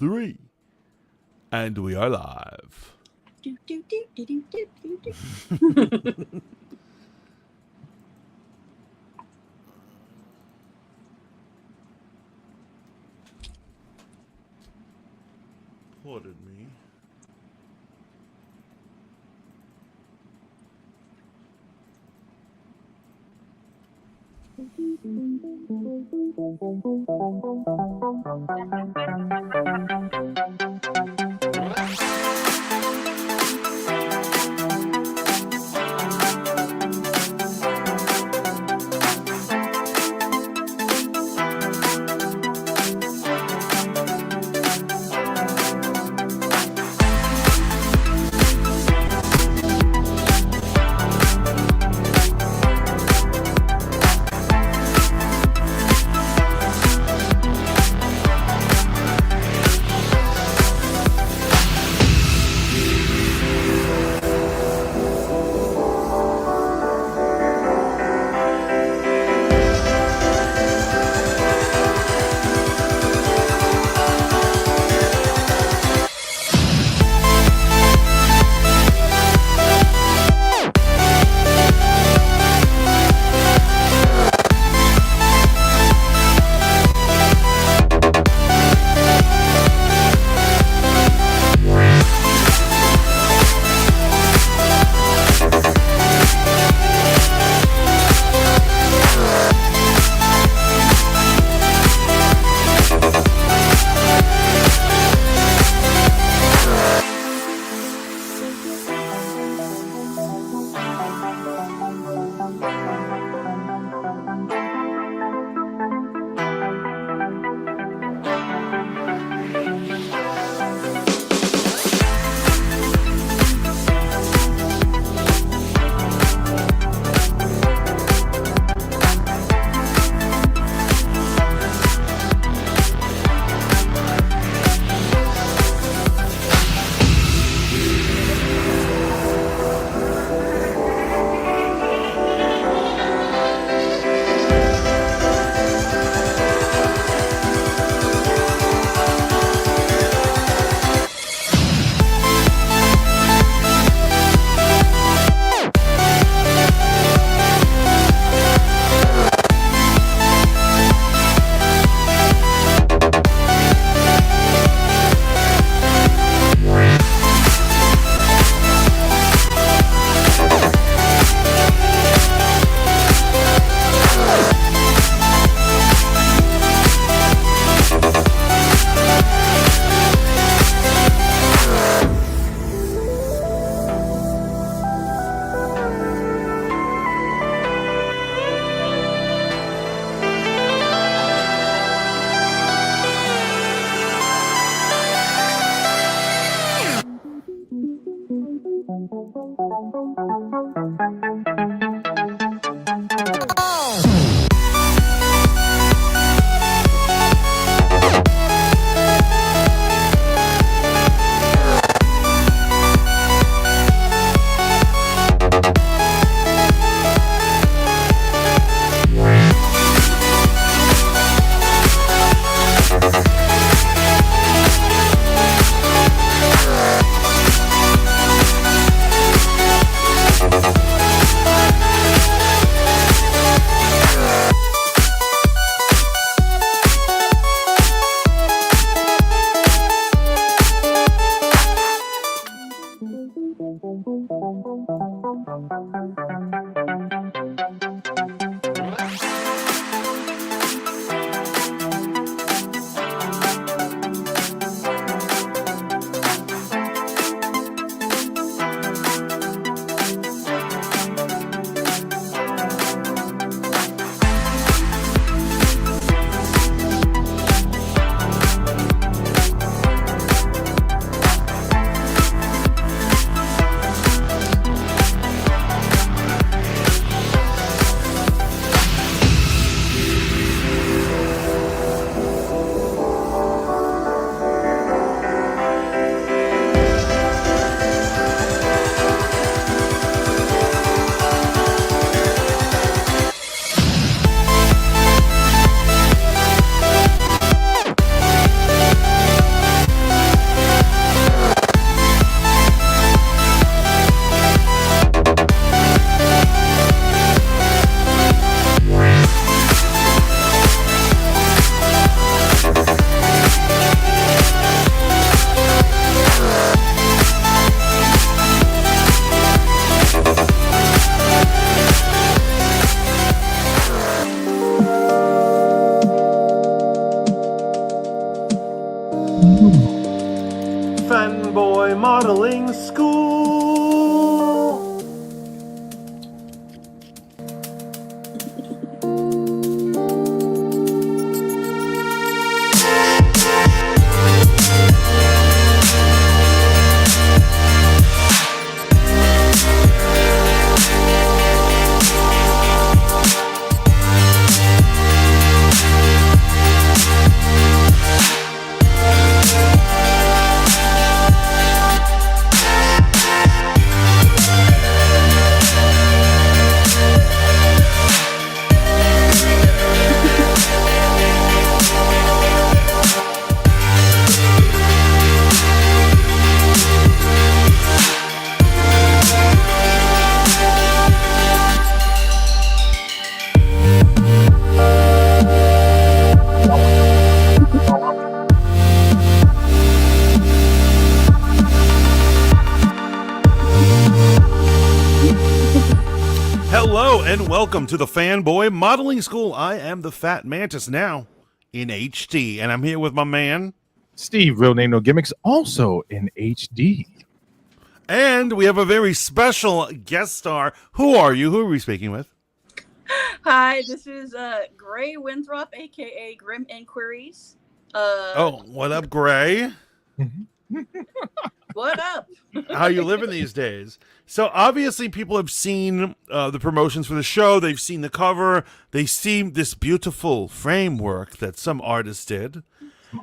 3. And we are live. Do, do, do, do, do, do, do, do. Pardon me. Fanboy Modeling School. Hello and welcome to the Fanboy Modeling School. I am the Fat Mantis now in HD, and I'm here with my man Steve, real name no gimmicks, also in HD. And we have a very special guest star. Who are you? Who are we speaking with? Hi, this is Gray Winthrop, aka Grim Inquiries. What up, Gray? What up? How you living these days? So obviously people have seen the promotions for the show. They've seen the cover. They've seen this beautiful framework that some artist did.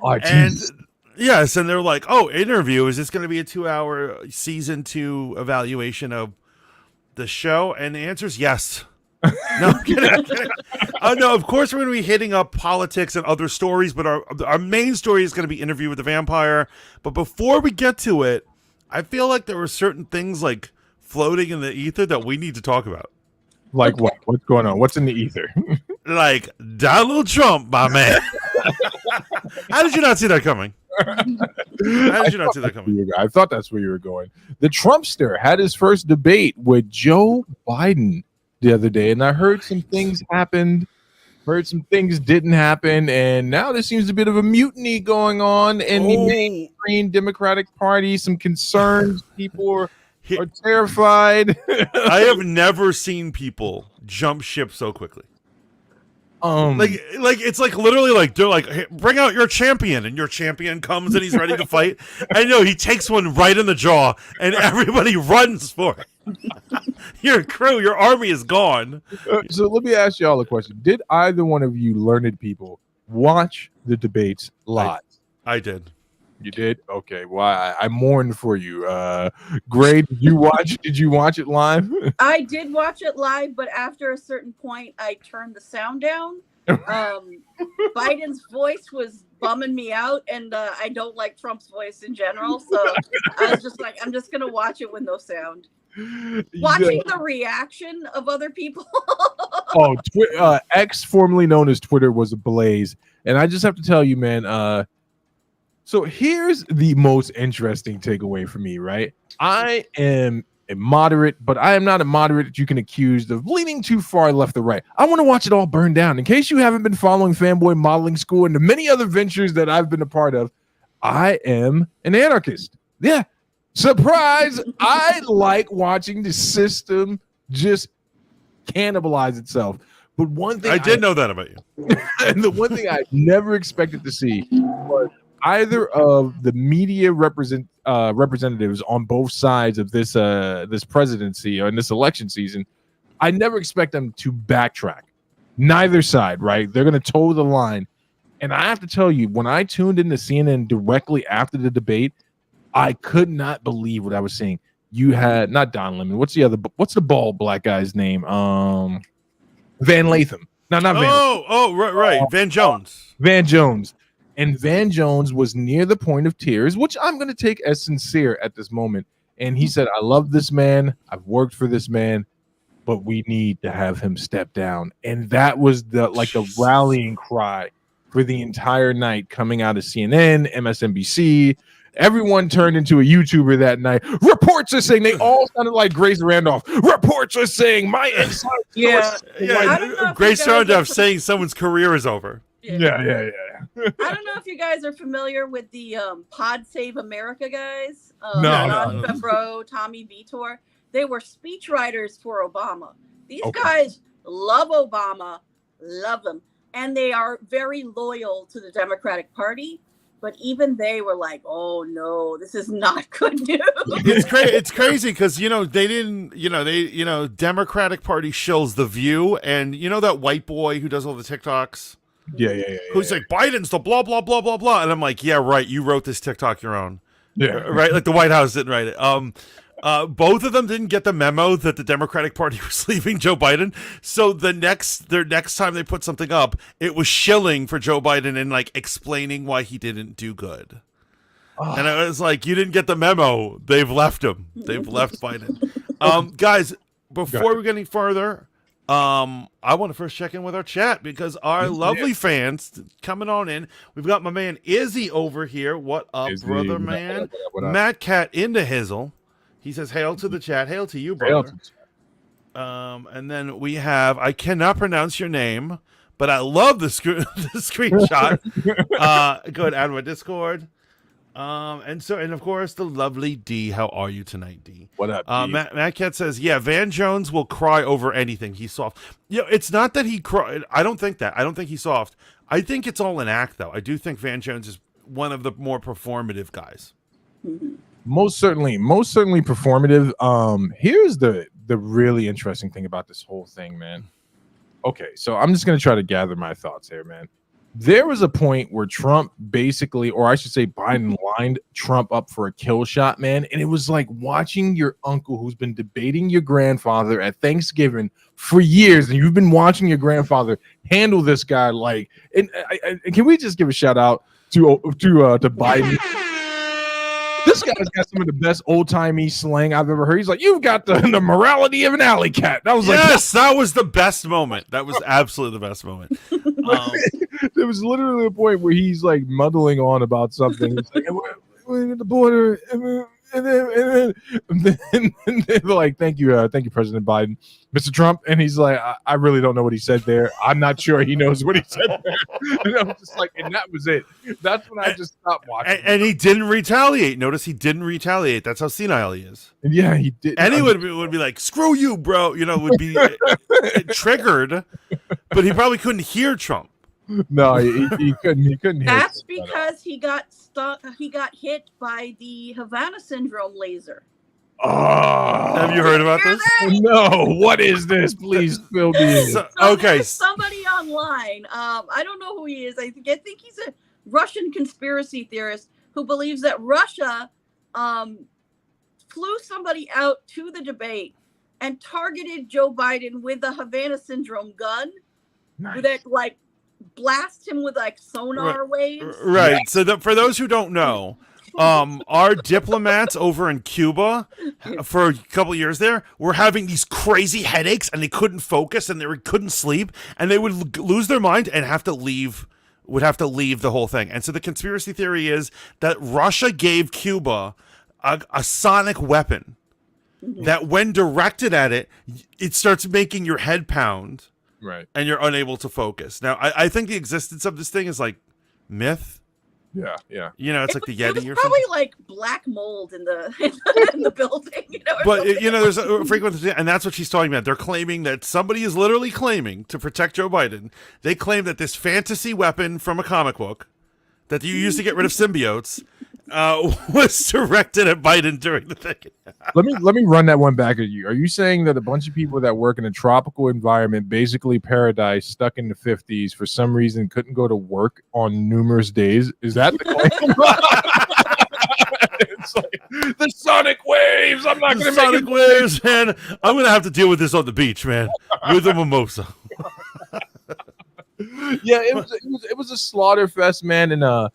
And yes, and they're like, oh, interview. Is this going to be a 2-hour season 2 evaluation of the show? And the answer is yes. No, I'm kidding. I'm kidding. No, of course we're going to be hitting up politics and other stories, but our main story is going to be Interview with the Vampire. But before we get to it, I feel like there were certain things like floating in the ether that we need to talk about. Like what? What's going on? What's in the ether? Like Donald Trump, my man. How did you not see that coming? How did you not see that coming? I thought that's where you were going. The Trumpster had his first debate with Joe Biden the other day, and I heard some things happened, heard some things didn't happen, and now there seems a bit of a mutiny going on in the mainstream Democratic Party. Some concerns. People are terrified. I have never seen people jump ship so quickly. Like it's like literally like they're like, hey, bring out your champion, and your champion comes and he's ready to fight. I know he takes one right in the jaw, and everybody runs for it. Your crew, your army is gone. So let me ask y'all a question: did either one of you learned people watch the debates live? I did. You did? Okay. Well, I mourned for you. Gray, did you watch? Did you watch it live? I did watch it live, but after a certain point, I turned the sound down. Biden's voice was bumming me out, and I don't like Trump's voice in general. So I was just like, I'm just gonna watch it with no sound. Watching the reaction of other people. X, formerly known as Twitter, was ablaze, and I just have to tell you, man. So here's the most interesting takeaway for me, right? I am a moderate, but I am not a moderate that you can accuse of leaning too far left or right. I want to watch it all burn down. In case you haven't been following Fanboy Modeling School and the many other ventures that I've been a part of, I am an anarchist. Yeah. Surprise. I like watching the system just cannibalize itself. But one thing I did know that about you. And the one thing I never expected to see was either of the media representatives on both sides of this presidency or in this election season. I never expect them to backtrack. Neither side, right? They're going to toe the line. And I have to tell you, when I tuned into CNN directly after the debate, I could not believe what I was seeing. You had not Don Lemon. What's the bald black guy's name? Van Latham. No, not Van. Right. Van Jones. Van Jones. And Van Jones was near the point of tears, which I'm going to take as sincere at this moment. And he said, I love this man. I've worked for this man, but we need to have him step down. And that was the rallying cry for the entire night coming out of CNN, MSNBC. Everyone turned into a YouTuber that night. Reports are saying, they all sounded like Grace Randolph. Reports are saying my inside. Grace Randolph saying someone's career is over. Yeah. I don't know if you guys are familiar with the Pod Save America guys. No, John no. Favreau, Tommy Vitor. They were speechwriters for Obama. These Okay. guys love Obama, love him, and they are very loyal to the Democratic Party. But even they were like, "Oh no, this is not good news." It's crazy because they didn't Democratic Party shills The View, and that white boy who does all the TikToks. Yeah. Who's like, Biden's the blah blah blah blah blah, and I'm like, yeah, right. You wrote this TikTok your own, Yeah. right? Like the White House didn't write it. Both of them didn't get the memo that the Democratic Party was leaving Joe Biden. So their next time they put something up, it was shilling for Joe Biden and like explaining why he didn't do good. Oh. And I was like, you didn't get the memo. They've left him. They've left Biden. Guys, before we get any further, I want to first check in with our chat because our lovely fans coming on in. We've got my man Izzy over here. What up, Izzy, brother, man? what up? Matt Cat into Hizzle. He says, hail to the chat. Hail to you, brother. And then we have, I cannot pronounce your name, but I love the screenshot. Go ahead, add my Discord. And of course, the lovely D. How are you tonight, D? What up, D? Matt Cat says, yeah, Van Jones will cry over anything. He's soft. It's not that he cried. I don't think that. I don't think he's soft. I think it's all an act, though. I do think Van Jones is one of the more performative guys. Most certainly performative. Here's the really interesting thing about this whole thing, man. Okay, so I'm just gonna try to gather my thoughts here, man. There was a point where Trump basically, or I should say Biden, lined Trump up for a kill shot, man. And it was like watching your uncle who's been debating your grandfather at Thanksgiving for years, and you've been watching your grandfather handle this guy like. And can we just give a shout out to Biden? This guy's got some of the best old-timey slang I've ever heard. He's like, you've got the morality of an alley cat. That was yes, that was the best moment. That was absolutely the best moment. There was literally a point where he's like muddling on about something. He's like, we're at the border, and then they're like, thank you, President Biden, Mr. Trump. And he's like, I really don't know what he said there. I'm not sure he knows what he said there. And I was just like, and that was it. That's when I just stopped watching. And he didn't retaliate. Notice he didn't retaliate. That's how senile he is. And yeah, he did. And he would be like, screw you, bro. Would be triggered, but he probably couldn't hear Trump. No, he couldn't. He couldn't hear. That's because he got stuck. He got hit by the Havana syndrome laser. Oh, have you heard about this? No. What is this? Please fill me in. Okay. Somebody online. I don't know who he is. I think he's a Russian conspiracy theorist who believes that Russia flew somebody out to the debate and targeted Joe Biden with a Havana syndrome gun. Nice. That like blast him with like sonar waves. Right. Yeah. So for those who don't know, our diplomats over in Cuba for a couple of years there were having these crazy headaches and they couldn't focus and they couldn't sleep and they would lose their mind and would have to leave the whole thing. And so the conspiracy theory is that Russia gave Cuba a sonic weapon that when directed at it, it starts making your head pound. Right. And you're unable to focus. Now, I think the existence of this thing is like myth. Yeah. It's like the Yeti it was or probably something. like black mold in the in the building. But there's a frequent, and that's what she's talking about. They're claiming that somebody is literally claiming to protect Joe Biden. They claim that this fantasy weapon from a comic book that you use to get rid of symbiotes was directed at Biden during the thing. Let me run that one back at you. Are you saying that a bunch of people that work in a tropical environment, basically paradise, stuck in the 50s, for some reason couldn't go to work on numerous days? Is that the claim? It's like the sonic waves. I'm not going to make sonic waves, man. I'm going to have to deal with this on the beach, man, with a mimosa. Yeah, it was a slaughter fest, man, and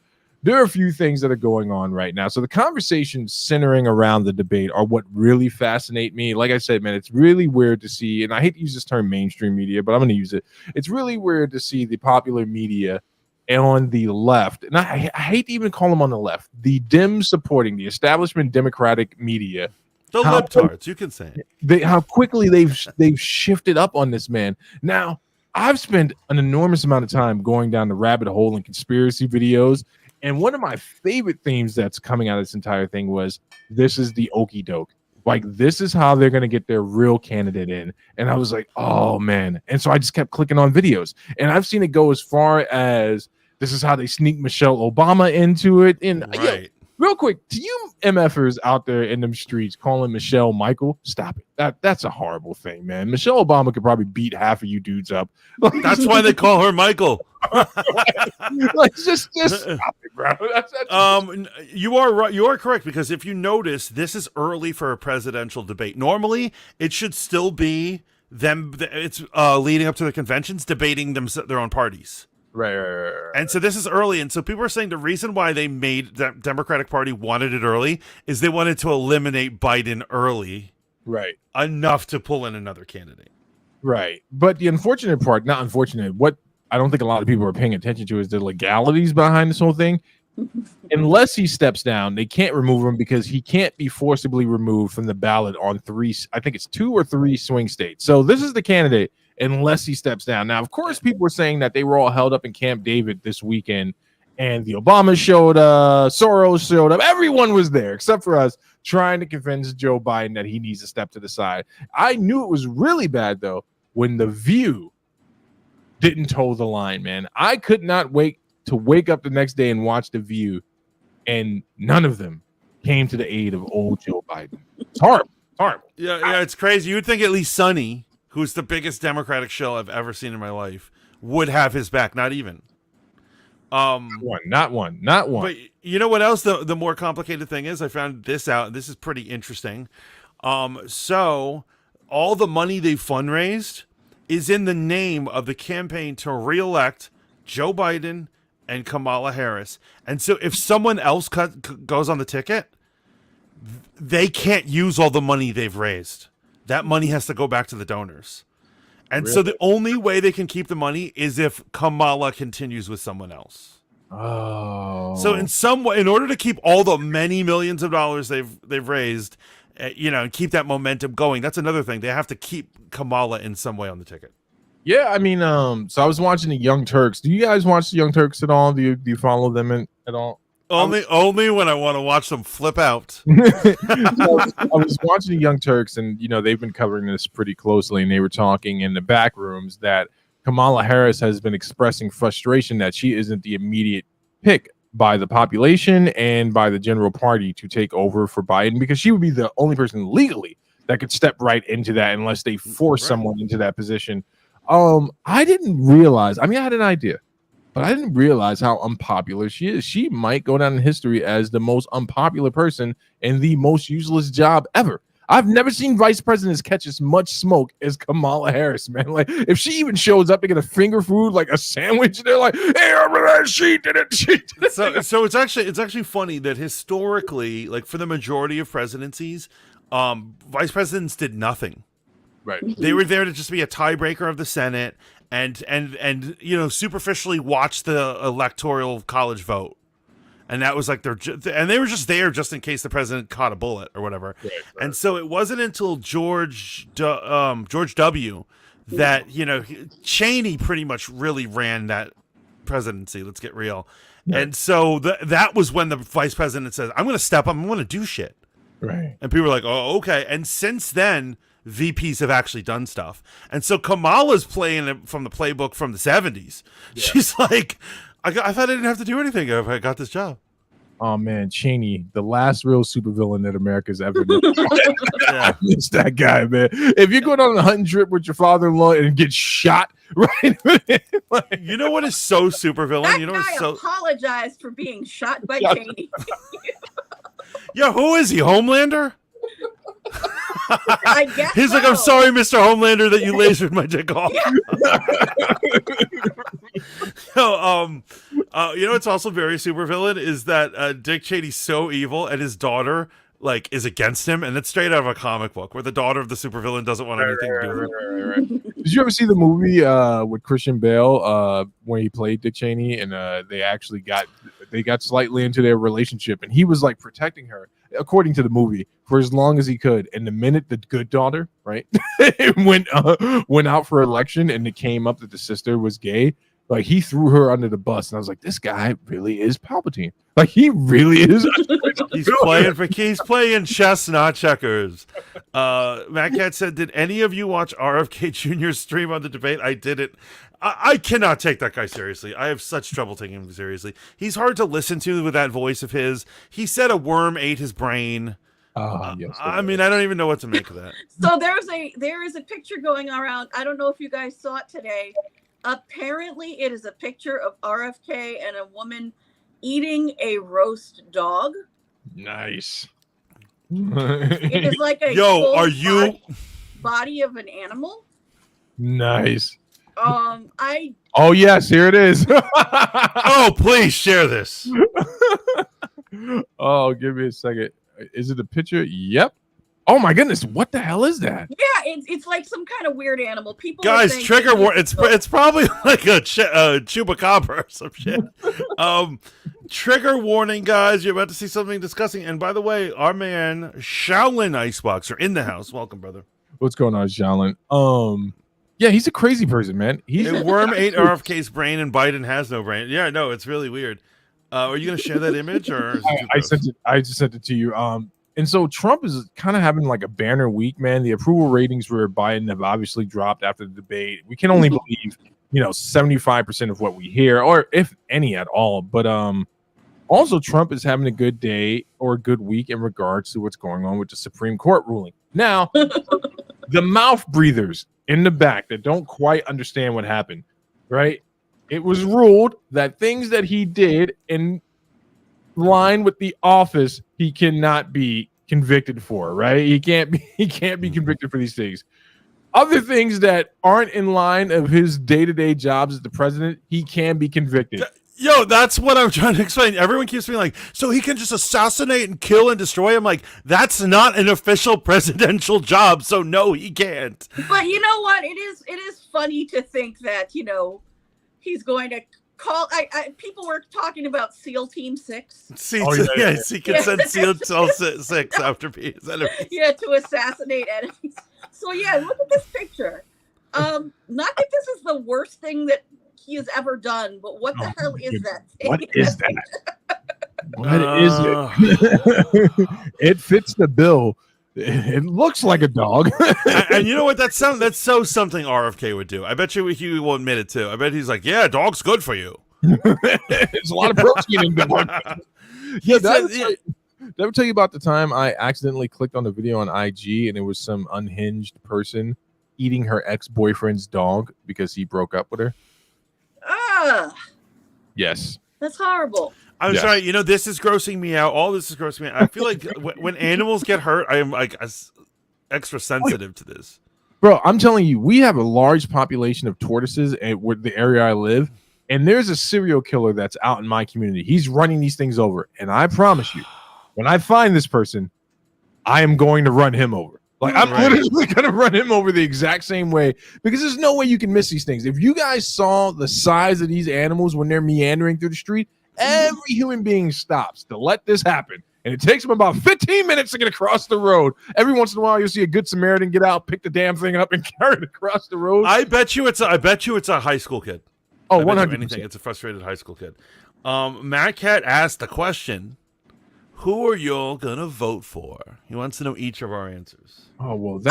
there are a few things that are going on right now. So the conversations centering around the debate are what really fascinate me. Like I said, man, it's really weird to see, and I hate to use this term mainstream media, but I'm going to use it. It's really weird to see the popular media on the left, and I hate to even call them on the left, the Dems supporting the establishment Democratic media. The libtards, you can say it. How quickly they've shifted up on this man. Now, I've spent an enormous amount of time going down the rabbit hole in conspiracy videos. And one of my favorite themes that's coming out of this entire thing was this is the okie doke. Like, this is how they're going to get their real candidate in. And I was like, oh, man. And so I just kept clicking on videos. And I've seen it go as far as this is how they sneak Michelle Obama into it. And Right. real quick, to you MFers out there in them streets calling Michelle Michael, stop it. That's a horrible thing, man. Michelle Obama could probably beat half of you dudes up. That's why they call her Michael. Like, just stop it, bro. You are right. You are correct, because if you notice, this is early for a presidential debate. Normally, it should still be them. It's leading up to the conventions, debating their own parties. Right. And so this is early, and so people are saying the reason why they made the Democratic Party wanted it early is they wanted to eliminate Biden early, Right. enough to pull in another candidate. Right. But the unfortunate part, not unfortunate, what I don't think a lot of people are paying attention to is the legalities behind this whole thing. Unless he steps down, they can't remove him because he can't be forcibly removed from the ballot on I think it's 2 or 3 swing states. So this is the candidate unless he steps down. Now, of course, people were saying that they were all held up in Camp David this weekend, and the Obama showed up, Soros showed up, everyone was there except for us trying to convince Joe Biden that he needs to step to the side. I knew it was really bad, though, when The View didn't toe the line, man. I could not wait to wake up the next day and watch The View, and none of them came to the aid of old Joe Biden. It's horrible. It's horrible. Yeah, it's crazy. You would think at least Sonny, who's the biggest Democratic shill I've ever seen in my life, would have his back. Not even. Not one. But you know what else the more complicated thing is? I found this out. This is pretty interesting. So all the money they fundraised is in the name of the campaign to reelect Joe Biden and Kamala Harris. And so if someone else goes on the ticket, they can't use all the money they've raised. That money has to go back to the donors. And so the only way they can keep the money is if Kamala continues with someone else. Oh. So in some way, in order to keep all the many millions of dollars they've raised, and keep that momentum going, that's another thing. They have to keep Kamala in some way on the ticket. Yeah, I mean, so I was watching the Young Turks. Do you guys watch the Young Turks at all? Do you follow them at all? Only when I want to watch them flip out. I was watching the Young Turks, and they've been covering this pretty closely, and they were talking in the back rooms that Kamala Harris has been expressing frustration that she isn't the immediate pick by the population and by the general party to take over for Biden, because she would be the only person legally that could step right into that unless they force someone into that position. I didn't realize, I mean, I had an idea, but I didn't realize how unpopular she is. She might go down in history as the most unpopular person in the most useless job ever. I've never seen vice presidents catch as much smoke as Kamala Harris, man. Like, if she even shows up to get a finger food, like a sandwich, they're like, "Hey, she did it." She did it. So it's actually funny that historically, like for the majority of presidencies, vice presidents did nothing. Right. They were there to just be a tiebreaker of the Senate and superficially watch the electoral college vote. And that was like and they were just there just in case the president caught a bullet or whatever. Right. And so it wasn't until George W. that Cheney pretty much really ran that presidency. Let's get real. Yeah. And so that was when the vice president says, "I'm going to step up. I'm going to do shit." Right. And people were like, "Oh, okay." And since then, VPs have actually done stuff. And so Kamala's playing it from the playbook from the 70s. Yeah. She's like, I thought I didn't have to do anything if I got this job. Oh man, Cheney, the last real supervillain that America's ever known. Yeah. It's that guy, man. If you're going on a hunting trip with your father-in-law and get shot, right? You know what is so supervillain? That guy apologized for being shot by Cheney. Yeah, who is he? Homelander? I guess he's like, "I'm sorry, Mr. Homelander, that you lasered my dick off." What's also very supervillain is that Dick Cheney's so evil, and his daughter like is against him, and it's straight out of a comic book where the daughter of the supervillain doesn't want anything to do with him. Did you ever see the movie with Christian Bale when he played Dick Cheney, and they actually got slightly into their relationship, and he was like protecting her, according to the movie, for as long as he could. And the minute the good daughter, right, went out for election, and it came up that the sister was gay, like he threw her under the bus, and I was like, this guy really is Palpatine. Like he really is. He's playing chess, not checkers. Matt Cat said, "Did any of you watch RFK Jr.'s stream on the debate?" I didn't. I cannot take that guy seriously. I have such trouble taking him seriously. He's hard to listen to with that voice of his. He said a worm ate his brain. Yes, I mean, I don't even know what to make of that. So there is a picture going around. I don't know if you guys saw it today. Apparently, it is a picture of RFK and a woman eating a roast dog. Nice. It is like a body of an animal. Nice. Oh yes, here it is. Oh, please share this. Oh, give me a second. Is it a picture? Yep. Oh my goodness, what the hell is that? Yeah, it's like some kind of weird animal. People guys, trigger warning. It's probably like a chupacabra or some shit. Trigger warning, guys. You're about to see something disgusting. And by the way, our man Shaolin Iceboxer in the house. Welcome, brother. What's going on, Shaolin? Yeah, he's a crazy person, man. A worm ate RFK's brain, and Biden has no brain. Yeah, no, it's really weird. Are you gonna share that image, or I sent it? I just sent it to you. And so Trump is kind of having like a banner week, man. The approval ratings for Biden have obviously dropped after the debate. We can only believe, 75% of what we hear, or if any at all. But also Trump is having a good day or a good week in regards to what's going on with the Supreme Court ruling. Now, the mouth breathers in the back that don't quite understand what happened, right? It was ruled that things that he did in line with the office, he cannot be convicted for, right? He can't be convicted for these things. Other things that aren't in line of his day-to-day jobs as the president, he can be convicted. Yo, that's what I'm trying to explain. Everyone keeps being like, so he can just assassinate and kill and destroy. I'm like, that's not an official presidential job, so no, he can't. But you know what? It is funny to think that, he's going to call. People were talking about SEAL Team 6. Yes, he can send SEAL Team 6 after his enemies. Yeah, to assassinate enemies. So yeah, look at this picture. Not that this is the worst thing that he has ever done, but what the hell is that thing? What is that? What is it? It fits the bill. It looks like a dog. And you know what? That's so something RFK would do. I bet you he will admit it too. I bet he's like, yeah, dog's good for you. There's a lot of protein in dog. Yeah, that would tell you about the time I accidentally clicked on the video on IG and it was some unhinged person eating her ex-boyfriend's dog because he broke up with her. Yes. That's horrible. I'm sorry. This is grossing me out. All this is grossing me out. I feel like when animals get hurt, I am like extra sensitive to this. Bro, I'm telling you, we have a large population of tortoises in the area I live, and there's a serial killer that's out in my community. He's running these things over, and I promise you, when I find this person, I am going to run him over. Like, I'm literally going to run him over the exact same way because there's no way you can miss these things. If you guys saw the size of these animals when they're meandering through the street, every human being stops to let this happen. And it takes them about 15 minutes to get across the road. Every once in a while, you'll see a good Samaritan get out, pick the damn thing up, and carry it across the road. I bet you it's a high school kid. Oh, 100%. It's a frustrated high school kid. Matt Cat asked the question, who are y'all going to vote for? He wants to know each of our answers. Oh, well,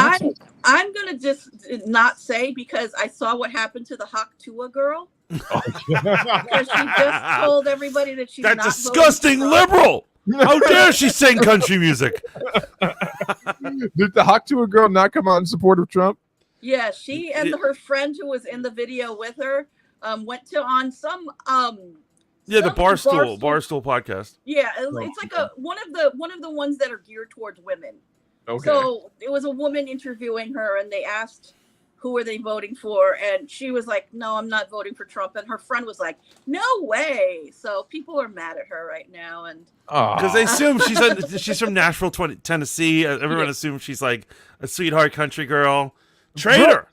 I'm going to just not say because I saw what happened to the Haktua girl. Because she just told everybody that she's that not disgusting liberal. How dare she sing country music? Did the Haktua girl not come out in support of Trump? Yeah, she and her friend who was in the video with her went on some the Barstool podcast. Yeah, it's like one of the ones that are geared towards women. Okay. So it was a woman interviewing her, and they asked who are they voting for? And she was like, no, I'm not voting for Trump. And her friend was like, no way. So people are mad at her right now. And because they assume she's from Nashville, Tennessee. Everyone assumes she's like a sweetheart country girl. Traitor.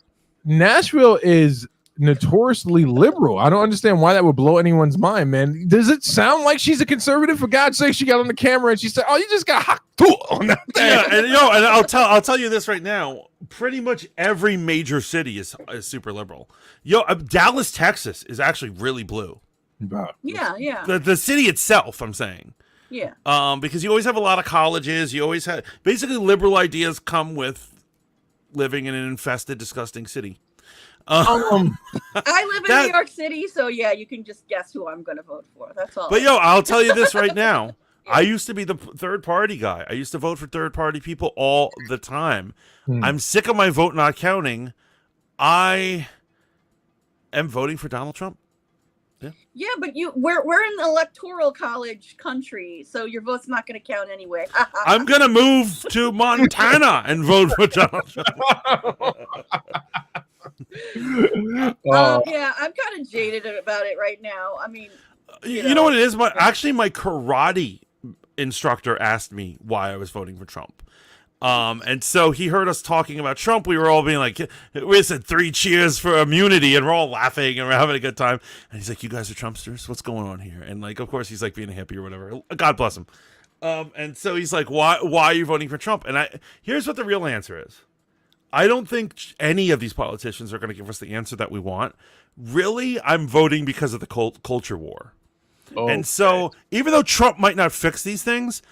Nashville is notoriously liberal. I don't understand why that would blow anyone's mind, man. Does it sound like she's a conservative? For God's sake, she got on the camera and she said, "Oh, you just got hot on that thing." Yeah, and I'll tell you this right now. Pretty much every major city is super liberal. Dallas, Texas is actually really blue. Yeah. The city itself, I'm saying. Yeah. Because you always have a lot of colleges. You always have basically liberal ideas come with living in an infested, disgusting city. I live in New York City, so yeah, you can just guess who I'm going to vote for. That's all. But I'll tell you this right now. I used to be the third party guy. I used to vote for third party people all the time. I'm sick of my vote not counting. I am voting for Donald Trump. Yeah, but we're in electoral college country, so your vote's not going to count anyway. I'm going to move to Montana and vote for Donald Trump. Yeah, I'm kind of jaded about it right now. I mean, you know what it is? My karate instructor asked me why I was voting for Trump. And so he heard us talking about Trump. We were all being like, we said 3 cheers for immunity, and we're all laughing and we're having a good time. And he's like, you guys are Trumpsters? What's going on here? And like, of course, he's like being a hippie or whatever. God bless him. And so he's like, why are you voting for Trump? And here's what the real answer is. I don't think any of these politicians are going to give us the answer that we want. Really, I'm voting because of the culture war. And so even though Trump might not fix these things,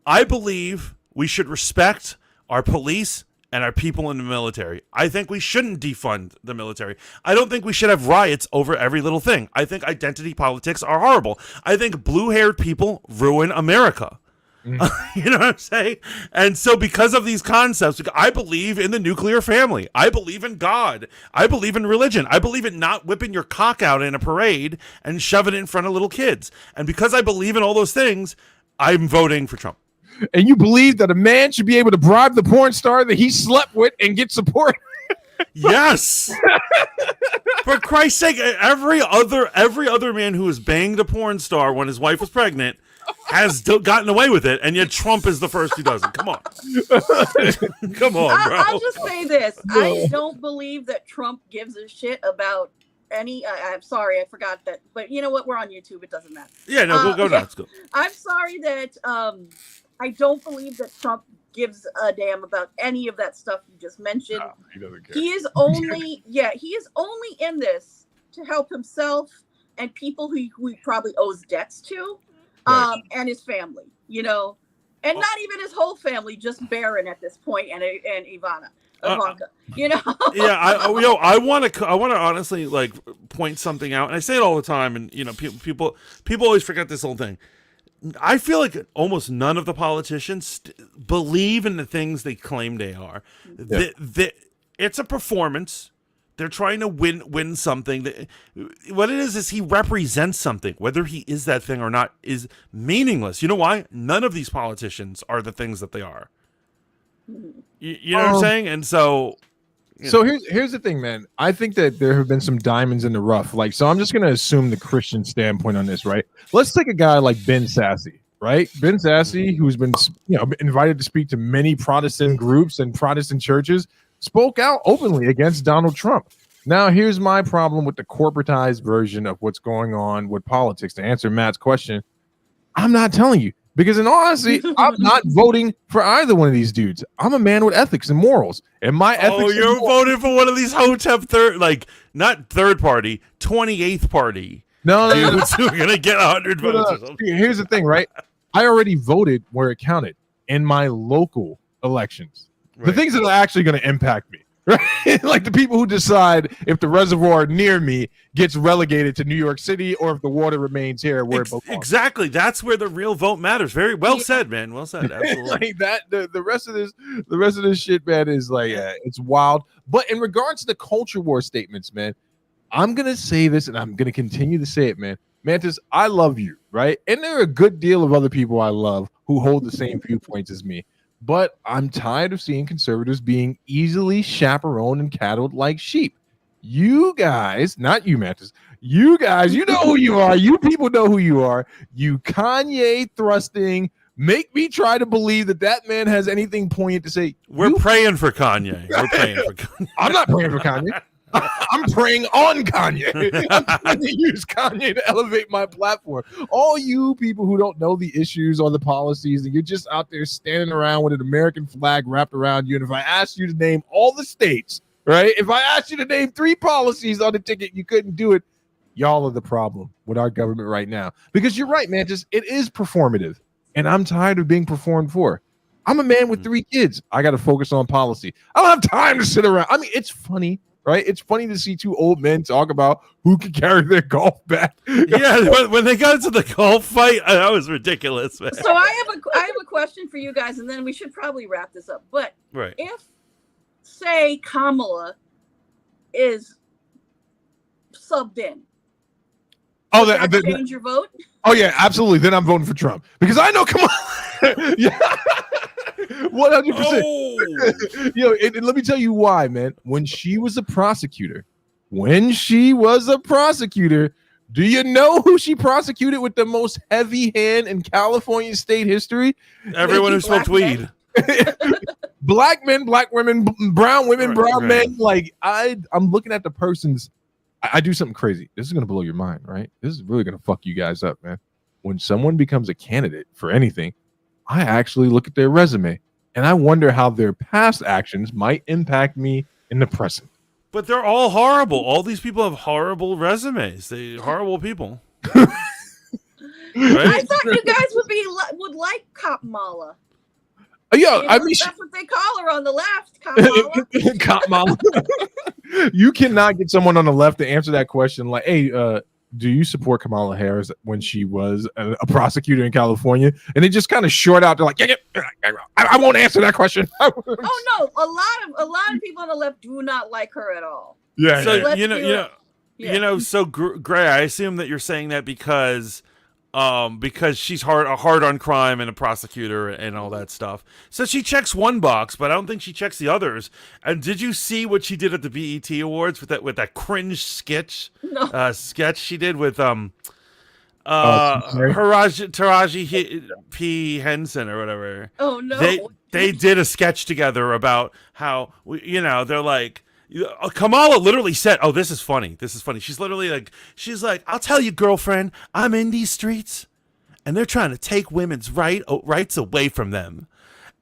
I believe we should respect our police and our people in the military. I think we shouldn't defund the military. I don't think we should have riots over every little thing. I think identity politics are horrible. I think blue-haired people ruin America. You know what I'm saying? And so because of these concepts, I believe in the nuclear family. I believe in God. I believe in religion. I believe in not whipping your cock out in a parade and shoving it in front of little kids. And because I believe in all those things, I'm voting for Trump. And you believe that a man should be able to bribe the porn star that he slept with and get support? Yes. For Christ's sake, every other man who has banged a porn star when his wife was pregnant has gotten away with it, and yet Trump is the first who doesn't. Come on. Come on, bro. I'll just say this. I don't believe that Trump gives a shit about any I'm sorry, I forgot that, but you know what, we're on YouTube, it doesn't matter. Yeah, no, go nuts. Go. I'm sorry that I don't believe that Trump gives a damn about any of that stuff you just mentioned. No, he doesn't care. He is only he is only in this to help himself and people who he probably owes debts to. And his family, and not even his whole family, just Barron at this point, and Ivanka, Yeah, I want to honestly like point something out, and I say it all the time, and people always forget this whole thing. I feel like almost none of the politicians believe in the things they claim they are. Yeah. It's a performance. They're trying to win something. What it is he represents something. Whether he is that thing or not is meaningless. You know why? None of these politicians are the things that they are. You know what I'm saying? And so... here's the thing, man. I think that there have been some diamonds in the rough. So I'm just going to assume the Christian standpoint on this, right? Let's take a guy like Ben Sasse, right? Ben Sasse, who's been invited to speak to many Protestant groups and Protestant churches, spoke out openly against Donald Trump. Now, here's my problem with the corporatized version of what's going on with politics. To answer Matt's question, I'm not telling you, because in all honesty, I'm not voting for either one of these dudes. I'm a man with ethics and morals, and my ethics. Oh, you're voting for one of these Hotep not third party, 28th party. No, dudes who are gonna get 100 votes. Or something. Here's the thing, right? I already voted where it counted in my local elections. Right. The things that are actually going to impact me, right? Like the people who decide if the reservoir near me gets relegated to New York City or if the water remains here where it belongs. Exactly. That's where the real vote matters. Very well said, man. Well said. Absolutely. Like that. The rest of this shit, man, is like it's wild. But in regards to the culture war statements, man, I'm gonna say this and I'm gonna continue to say it, man. Mantis, I love you, right? And there are a good deal of other people I love who hold the same viewpoints as me. but I'm tired of seeing conservatives being easily chaperoned and cattled like sheep. You guys, not you, Mantis, you guys, you know who you are. You people know who you are. You Kanye thrusting, make me try to believe that man has anything poignant to say. We're praying for Kanye. We're praying for Kanye. I'm not praying for Kanye. I'm praying on Kanye. I'm trying to use Kanye to elevate my platform. All you people who don't know the issues or the policies, and you're just out there standing around with an American flag wrapped around you. And if I asked you to name all the states, right? If I asked you to name 3 policies on the ticket, you couldn't do it. Y'all are the problem with our government right now. Because you're right, man. It is performative. And I'm tired of being performed for. I'm a man with 3 kids. I got to focus on policy. I don't have time to sit around. I mean, it's funny. Right, it's funny to see 2 old men talk about who can carry their golf bag. Yeah, when they got into the golf fight, that was ridiculous, man. So I have a question for you guys, and then we should probably wrap this up. But if, say, Kamala is subbed in, does that change your vote? Oh yeah, absolutely. Then I'm voting for Trump because I know Kamala. Yeah. 100%. Yo, and let me tell you why, man. When she was a prosecutor, do you know who she prosecuted with the most heavy hand in California state history? Everyone who smoked weed. Black men, black women, brown women, brown men. Like I'm looking at the person's. I do something crazy. This is gonna blow your mind, right? This is really gonna fuck you guys up, man. When someone becomes a candidate for anything, I actually look at their resume and I wonder how their past actions might impact me in the present. But they're all horrible. All these people have horrible resumes. They're horrible people. Right? I thought you guys would like Kamala. Yeah, I mean, that's what they call her on the left, Kamala. Kamala. You cannot get someone on the left to answer that question like, hey, do you support Kamala Harris when she was a prosecutor in California? And they just kind of short out. They're like, I won't answer that question. Oh no, a lot of people on the left do not like her at all. Yeah. So so Gray, I assume that you're saying that because she's hard on crime and a prosecutor and all that stuff. So she checks one box, but I don't think she checks the others. And did you see what she did at the BET Awards with that cringe sketch? No. Sketch she did with Taraji P. Henson or whatever. Oh no. They did a sketch together about how they're like. Kamala literally said, "Oh, this is funny. This is funny." She's literally she's like, "I'll tell you, girlfriend, I'm in these streets, and they're trying to take women's rights away from them."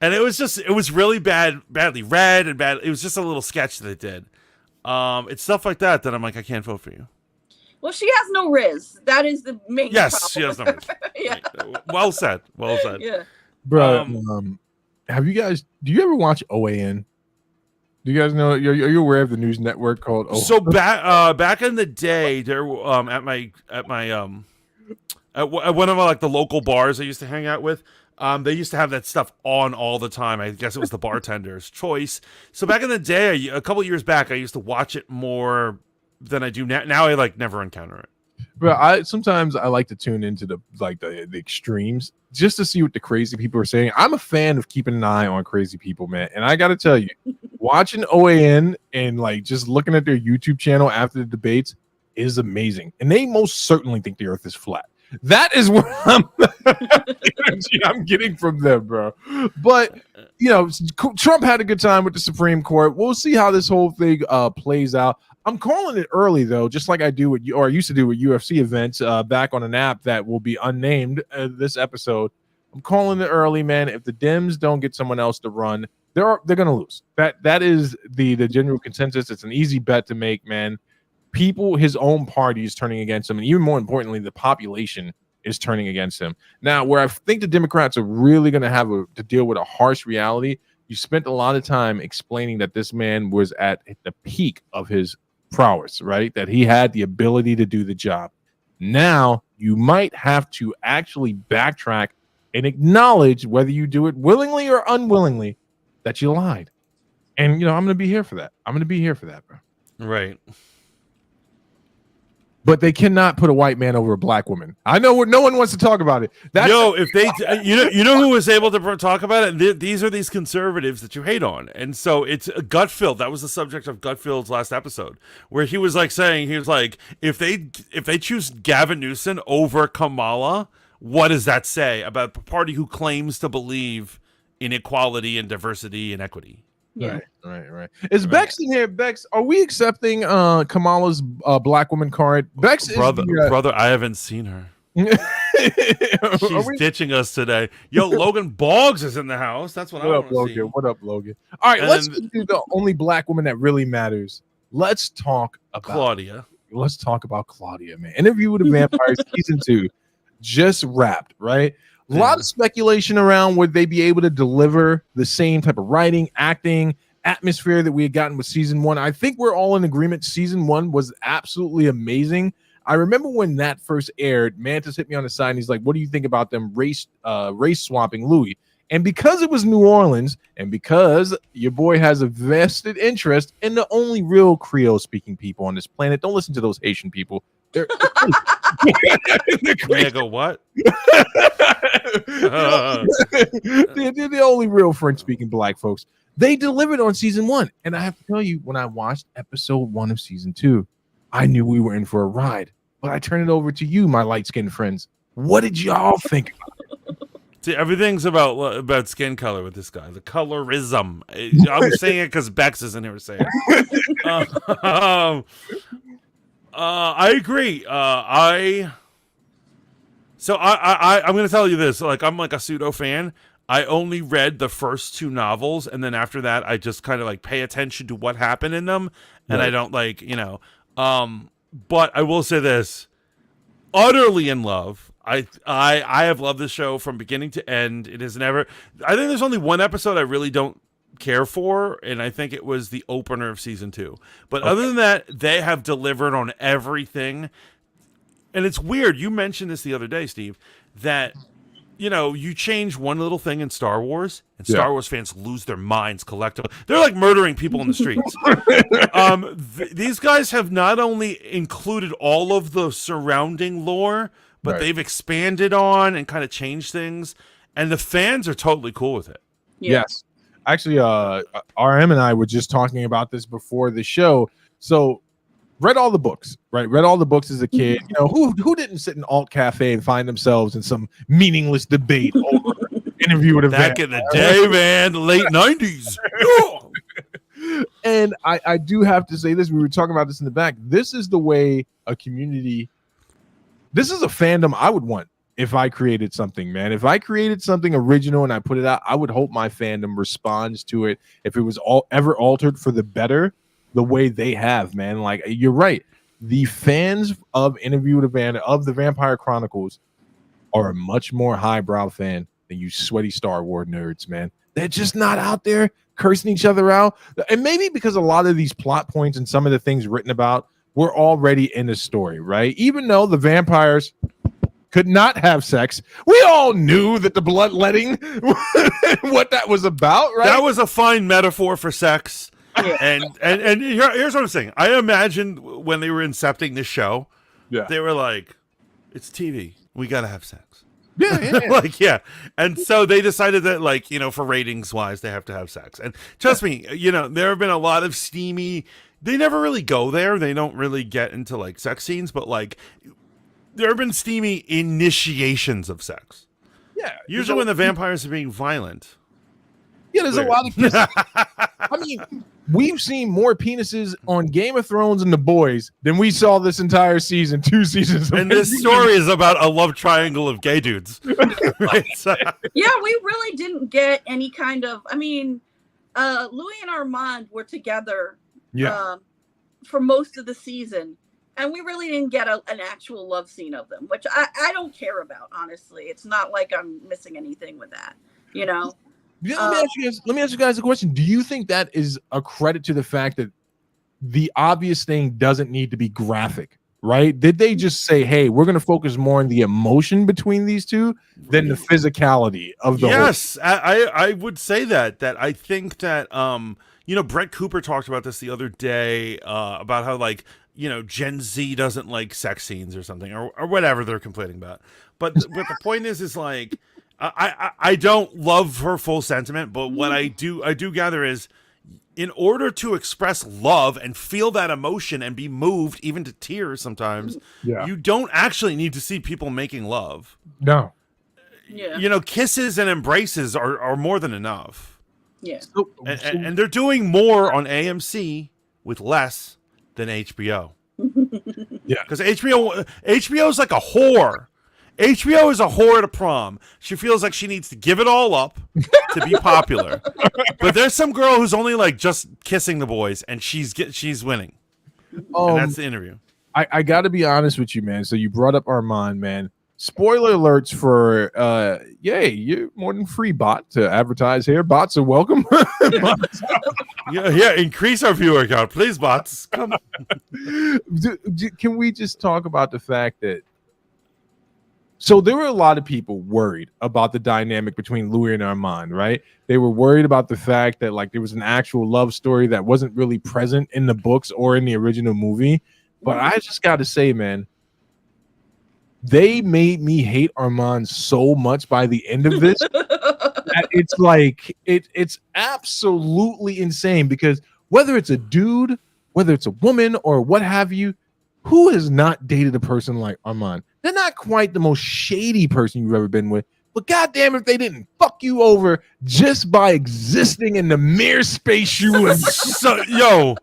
And it was really badly read and bad. It was just a little sketch that they did. It's stuff like that I'm like, I can't vote for you. Well, she has no riz. That is the main problem. Yes, she has no riz. Yeah. Well said. Yeah. Bro, do you ever watch OAN? Do you guys know? Are you aware of the news network called? So back in the day, there at one of the local bars I used to hang out with, they used to have that stuff on all the time. I guess it was the bartender's choice. So back in the day, a couple years back, I used to watch it more than I do now. Now I never encounter it. But sometimes I like to tune into the extremes just to see what the crazy people are saying. I'm a fan of keeping an eye on crazy people, man. And I got to tell you, watching OAN and just looking at their YouTube channel after the debates is amazing. And they most certainly think the earth is flat. That is what I'm getting from them, bro. But, Trump had a good time with the Supreme Court. We'll see how this whole thing plays out. I'm calling it early, though, just like I do with I used to do with UFC events back on an app that will be unnamed this episode. I'm calling it early, man. If the Dems don't get someone else to run, they're going to lose. That is the general consensus. It's an easy bet to make, man. His own party is turning against him, and even more importantly, the population is turning against him. Now, where I think the Democrats are really going to have to deal with a harsh reality, you spent a lot of time explaining that this man was at the peak of his prowess, right? That he had the ability to do the job. Now you might have to actually backtrack and acknowledge, whether you do it willingly or unwillingly, that you lied. And I'm going to be here for that. I'm going to be here for that, bro. Right. but they cannot put a white man over a black woman. I know no one wants to talk about it. If they, you know who was able to talk about it? These are these conservatives that you hate on, and so it's Gutfeld. That was the subject of Gutfeld's last episode, where he was like saying, if they choose Gavin Newsom over Kamala, what does that say about the party who claims to believe in equality and diversity and equity? Yeah. Right. Is Bex in here? Bex, are we accepting Kamala's black woman card? Bex brother, I haven't seen her. She's ditching us today. Yo, Logan Boggs is in the house. That's what I want to see. What up, Logan? All right, let's do the only black woman that really matters. Let's talk about Claudia. Let's talk about Claudia, man. Interview with the Vampire season 2 just wrapped, right? A lot of speculation around would they be able to deliver the same type of writing, acting, atmosphere that we had gotten with season 1. I think we're all in agreement. Season 1 was absolutely amazing. I remember when that first aired, Mantis hit me on the side and he's like, what do you think about them race swapping Louis? And because it was New Orleans and because your boy has a vested interest in the only real Creole speaking people on this planet, don't listen to those Haitian people. They're May I go what? They're the only real French-speaking black folks. They delivered on season 1, and I have to tell you, when I watched episode 1 of season 2, I knew we were in for a ride. But I turn it over to you, my light-skinned friends. What did y'all think? See, everything's about skin color with this guy. The colorism. I'm saying it because Bex isn't here to say it. I agree. I'm going to tell you this. Like, I'm like a pseudo fan. I only read the first 2 novels, and then after that, I just kind of like pay attention to what happened in them, and I don't but I will say this: utterly in love. I have loved this show from beginning to end. It has never. I think there's only one episode I really don't care for, and I think it was the opener of season 2. But other than that, they have delivered on everything. And it's weird. You mentioned this the other day, Steve, that you change one little thing in Star Wars, and Star Wars fans lose their minds collectively. They're like murdering people in the streets. These guys have not only included all of the surrounding lore, but they've expanded on and kind of changed things, and the fans are totally cool with it. Yes. Actually, RM and I were just talking about this before the show. So, read all the books, right? Read all the books as a kid. Who didn't sit in Alt Cafe and find themselves in some meaningless debate over Interview with a Back in the day, man, the late 90s. And I do have to say this. We were talking about this in the back. This is the way a community. This is a fandom I would want. If I created something, man, if I created something original and I put it out, I would hope my fandom responds to it. If it was ever altered for the better, the way they have, man. Like, you're right. The fans of Interview with the Vampire Chronicles are a much more highbrow fan than you sweaty Star Wars nerds, man. They're just not out there cursing each other out. And maybe because a lot of these plot points and some of the things written about were already in the story, right? Even though the vampires could not have sex, we all knew that the bloodletting, what that was about, right? That was a fine metaphor for sex. And here's what I'm saying. I imagined when they were incepting this show, they were like, it's TV. We got to have sex. Yeah. And so they decided that, for ratings wise, they have to have sex. And trust me, there have been a lot of steamy, they never really go there. They don't really get into sex scenes, but there have been steamy initiations of sex. Yeah. Usually when the vampires are being violent. Yeah, there's a lot of kisses. I mean, we've seen more penises on Game of Thrones and The Boys than we saw this entire season, 2 seasons. And this story is about a love triangle of gay dudes. Right? Yeah, we really didn't get any kind of. I mean, Louis and Armand were together for most of the season. And we really didn't get an actual love scene of them, which I don't care about, honestly. It's not like I'm missing anything with that, Let me ask you guys a question. Do you think that is a credit to the fact that the obvious thing doesn't need to be graphic, right? Did they just say, hey, we're going to focus more on the emotion between these two than the physicality of the Yes, I would say that I think that, Brett Cooper talked about this the other day about how Gen Z doesn't like sex scenes or something, or whatever they're complaining about. But the point is like, I don't love her full sentiment, but what I do gather is, in order to express love and feel that emotion and be moved even to tears sometimes, you don't actually need to see people making love. No. Yeah. Kisses and embraces are more than enough. Yeah. And they're doing more on AMC with less than HBO. Yeah. Because HBO is like a whore. HBO is a whore at a prom. She feels like she needs to give it all up to be popular. But there's some girl who's only like just kissing the boys, and she's winning. And that's the interview. I got to be honest with you, man. So you brought up Armand, man. Spoiler alerts for you're more than free bot to advertise here. Bots are welcome. yeah, increase our viewer count, please, bots. Come. Can we just talk about the fact that? So there were a lot of people worried about the dynamic between Louis and Armand, right? They were worried about the fact that like there was an actual love story that wasn't really present in the books or in the original movie. But I just got to say, man, they made me hate Armand so much by the end of this that it's like it's absolutely insane, because whether it's a dude, whether it's a woman or what have you, who has not dated a person like Armand? They're not quite the most shady person you've ever been with, but goddamn if they didn't fuck you over just by existing in the mere space you were. So,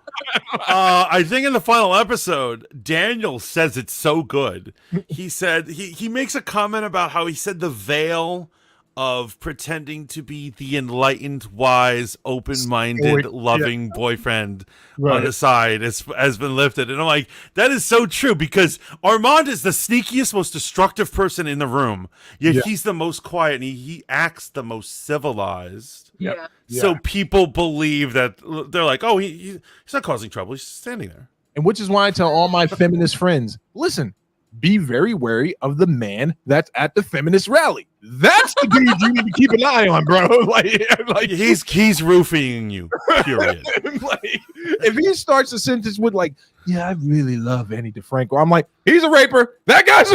I think in the final episode, Daniel says it's so good. He said he makes a comment about how he said the veil of pretending to be the enlightened, wise, open-minded, loving boyfriend on the side has been lifted. And I'm like, that is so true, because Armand is the sneakiest, most destructive person in the room. Yet he's the most quiet, and he acts the most civilized. Yeah. So people believe that, they're like, oh, he's not causing trouble. He's standing there. And which is why I tell all my feminist friends, listen, be very wary of the man that's at the feminist rally. That's the dude you need to keep an eye on, bro. Like he's roofing you, period. Like, if he starts a sentence with like, yeah, I really love Annie DeFranco, I'm like, he's a raper. That guy's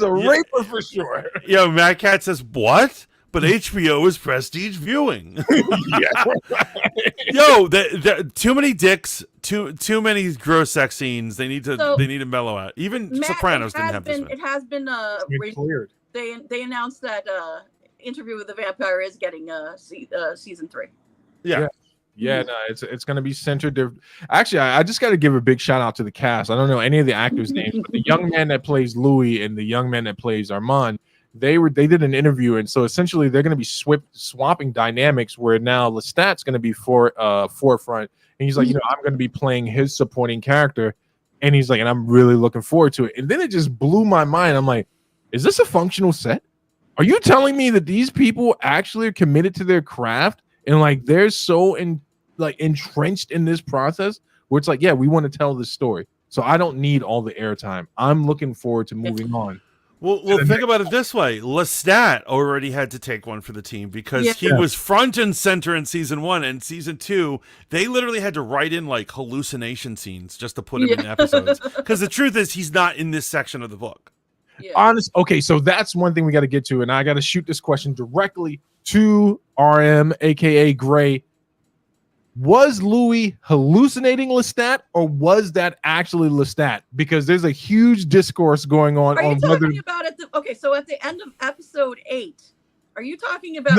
a raper for sure. Matt Cat says, what? But HBO is prestige viewing. Too many dicks, too many gross sex scenes. They need to mellow out. Even Matt, Sopranos didn't have this. It has been cleared. They announced that Interview with the Vampire is getting season 3. Yeah, no, it's going to be centered. Actually, I just got to give a big shout out to the cast. I don't know any of the actors' names, but the young man that plays Louis and the young man that plays Armand, they did an interview, and so essentially they're going to be swapping dynamics, where now Lestat's going to be forefront, and he's like, I'm going to be playing his supporting character, and he's like, and I'm really looking forward to it. And then it just blew my mind. I'm like, is this a functional set? Are you telling me that these people actually are committed to their craft, and like they're so entrenched in this process where it's like, yeah, we want to tell this story, so I don't need all the airtime. I'm looking forward to moving on. Well, think about it this way. Lestat already had to take one for the team, because he was front and center in season 1, and season 2, they literally had to write in like hallucination scenes just to put him in episodes. Because the truth is, he's not in this section of the book. Yeah. Okay, so that's one thing we got to get to, and I got to shoot this question directly to RM, aka Gray. Was Louis hallucinating Lestat, or was that actually Lestat? Because there's a huge discourse going on. Are you talking about so at the end of episode 8? Are you talking about?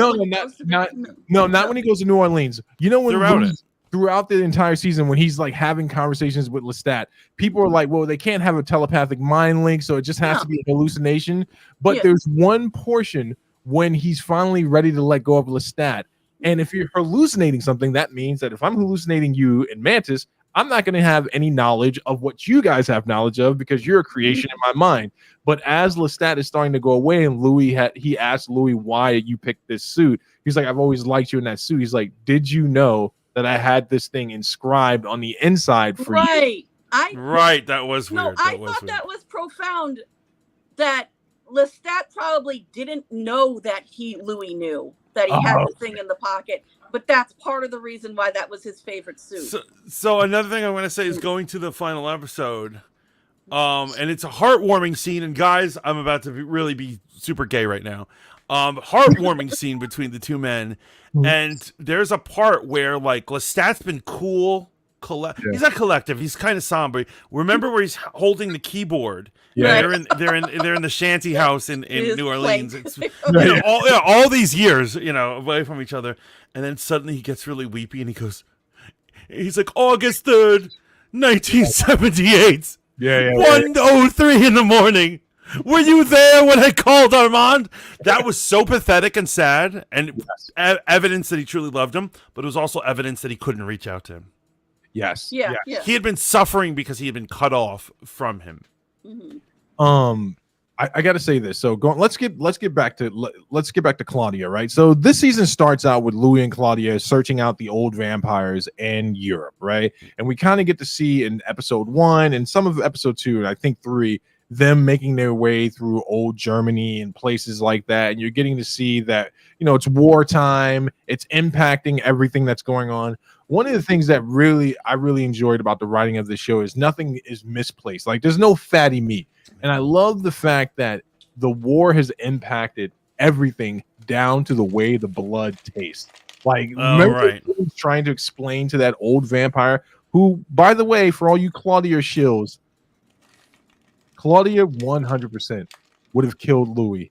Not when he goes to New Orleans. You know, when throughout the entire season, when he's like having conversations with Lestat, people are like, well, they can't have a telepathic mind link, so it just has to be a hallucination. But there's one portion when he's finally ready to let go of Lestat. And if you're hallucinating something, that means that if I'm hallucinating you and Mantis, I'm not going to have any knowledge of what you guys have knowledge of, because you're a creation in my mind. But as Lestat is starting to go away, and he asked Louis why you picked this suit. He's like, I've always liked you in that suit. He's like, did you know that I had this thing inscribed on the inside for you? Right. That was weird. No, I thought that was profound. That Lestat probably didn't know that Louis knew that he had the thing in the pocket, but that's part of the reason why that was his favorite suit. So another thing I want to say is going to the final episode, and it's a heartwarming scene. And guys, I'm about to really be super gay right now. Heartwarming scene between the two men, and there's a part where like Lestat's been cool. He's not collective. He's kind of somber. Remember where he's holding the keyboard? Yeah, they're in the shanty house in New Orleans. It's, all these years, away from each other, and then suddenly he gets really weepy and he's like August 3rd, 1978. 1:03 in the morning. Were you there when I called Armand? That was so pathetic and sad, and evidence that he truly loved him, but it was also evidence that he couldn't reach out to him. Yes. Yeah. He had been suffering because he had been cut off from him. Mm-hmm. I got to say this. So let's get back to Claudia, right? So this season starts out with Louis and Claudia searching out the old vampires in Europe, right? And we kind of get to see in episode 1 and some of episode 2, and I think 3, them making their way through old Germany and places like that. And you're getting to see that, it's wartime. It's impacting everything that's going on. One of the things that I really enjoyed about the writing of this show is nothing is misplaced. Like there's no fatty meat. And I love the fact that the war has impacted everything down to the way the blood tastes. Like, remember trying to explain to that old vampire who, by the way, for all you Claudia shills, Claudia 100% would have killed Louis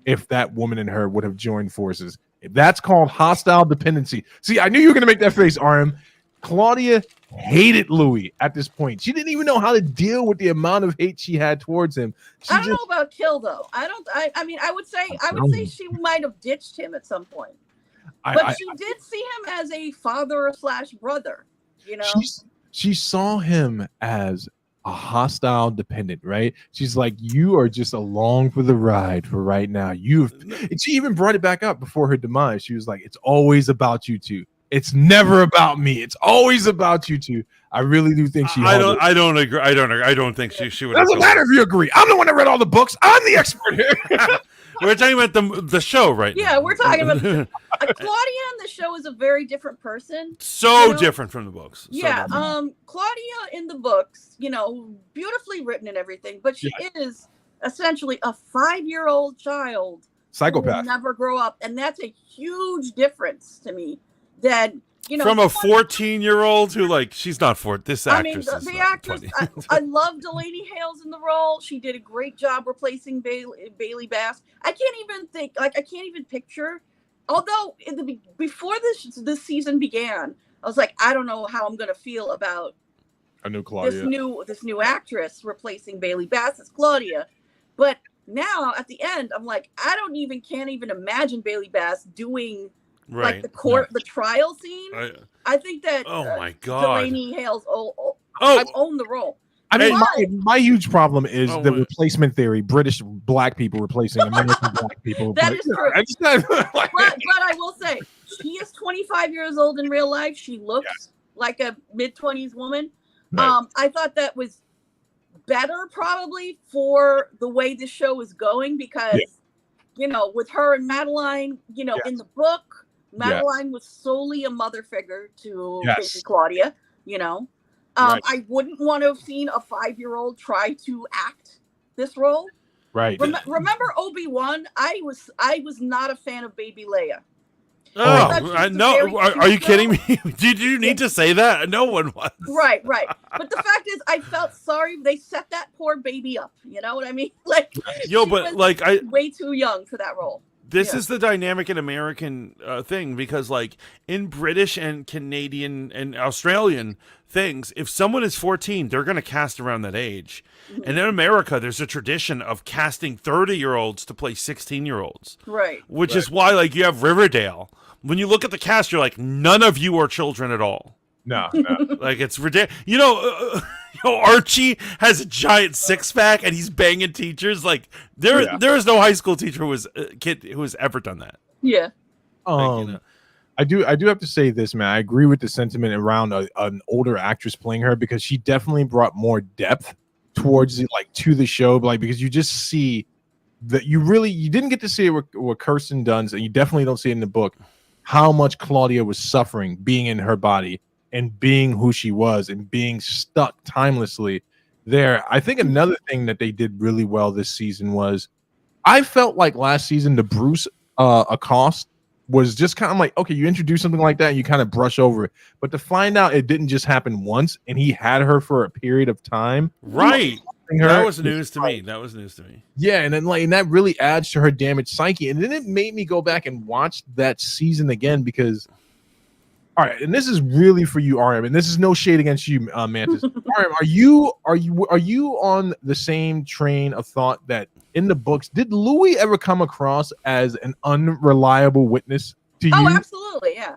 if that woman and her would have joined forces. That's called hostile dependency. See, I knew you were going to make that face, Arm. Claudia hated Louis at this point. She didn't even know how to deal with the amount of hate she had towards him. I don't know about kill though. I mean, I would say she might have ditched him at some point. But she did see him as a father/brother, She saw him as a hostile dependent, right? She's like, you are just along for the ride for right now. And she even brought it back up before her demise. She was like, it's always about you two. It's never about me. It's always about you two. I really do think she. I don't agree. I don't think she would. It doesn't matter if you agree. I'm the one that read all the books. I'm the expert here. We're talking about the show right now. Yeah, we're talking about Claudia in the show is a very different person. Different from the books. Claudia in the books, beautifully written and everything, but she is essentially a 5-year-old child. Psychopath. Who will never grow up, and that's a huge difference to me. That from a 14-year-old who she's not for this actress. I mean, the actress. I love Delaney Hales in the role. She did a great job replacing Bailey Bass. I can't even picture. Although before this season began, I was like, I don't know how I'm gonna feel about a new Claudia. This new actress replacing Bailey Bass as Claudia. But now at the end, I'm like, can't even imagine Bailey Bass doing. Like the trial scene. I think that my God, Delaney Hales own the role. I mean, my huge problem is the replacement theory: British black people replacing American black people. That is true. But I will say, she is 25 years old in real life. She looks like a mid-20s woman. Right. I thought that was better, probably, for the way the show is going because, with her and Madeline, in the book. Madeline was solely a mother figure to baby Claudia, I wouldn't want to have seen a 5-year-old try to act this role. Right. Remember Obi-Wan? I was not a fan of baby Leia. No. Are you kidding me? Did you need to say that? No one was. Right. But the fact is, I felt sorry. They set that poor baby up. You know what I mean? Way too young for that role. This is the dynamic in American thing because, in British and Canadian and Australian things, if someone is 14, they're going to cast around that age. Mm-hmm. And in America, there's a tradition of casting 30-year-olds to play 16-year-olds. Right. Which is why, you have Riverdale. When you look at the cast, you're like, none of you are children at all. No. It's ridiculous. Archie has a giant 6-pack and he's banging teachers. There is no high school teacher who has ever done that. Yeah. I do have to say this, man. I agree with the sentiment around an older actress playing her because she definitely brought more depth towards to the show, because you just see that you didn't get to see it with Kirsten Dunst, and you definitely don't see it in the book, how much Claudia was suffering being in her body and being who she was and being stuck timelessly there. I think another thing that they did really well this season was, I felt like last season the Bruce accost was just kind of like, okay, you introduce something like that and you kind of brush over it, but to find out it didn't just happen once and he had her for a period of time, Right. her, That was news to me. That was news to me. yeah, and then and that really adds to her damaged psyche, and then it made me go back and watch that season again because, all right, and this is really for you, RM, and this is no shade against you, Mantis. RM, are you on the same train of thought that in the books, did Louis ever come across as an unreliable witness to you? Oh, absolutely, yeah.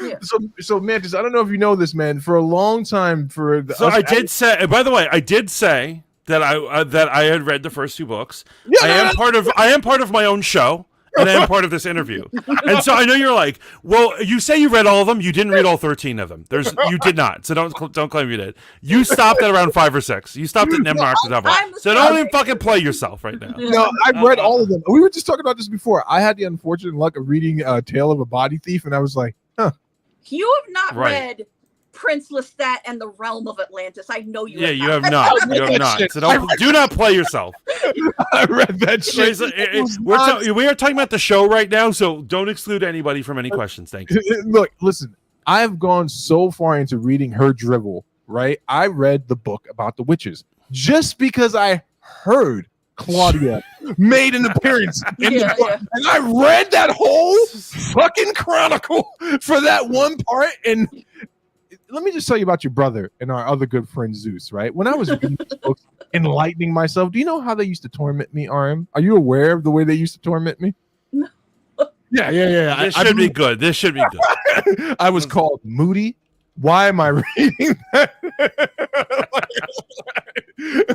Yeah. So Mantis, I don't know if you know this, man. For a long time, I did say. By the way, I did say that I had read the first 2 books. Yeah, I am part of my own show, and I am part of this interview. And so I know you're like, well, you say you read all of them. You didn't read all 13 of them. You did not. So don't claim you did. You stopped at around 5 or 6. You stopped at Nemnock. So don't even fucking play yourself right now. No, I read all of them. We were just talking about this before. I had the unfortunate luck of reading Tale of a Body Thief, and I was like, huh. You have not read Prince Lestat and the Realm of Atlantis. I know you. Yeah, you have not. You have not. So do not play yourself. I read that shit. We are talking about the show right now, so don't exclude anybody from any questions. Thank you. Look, listen. I've gone so far into reading her drivel. Right, I read the book about the witches just because I heard Claudia made an appearance in the book, and I read that whole fucking chronicle for that one part. And let me just tell you about your brother and our other good friend Zeus, right? When I was reading these books, enlightening myself, do you know how they used to torment me, RM? Are you aware of the way they used to torment me? No. Yeah. This should be good. This should be good. I was called Moody. Why am I reading that?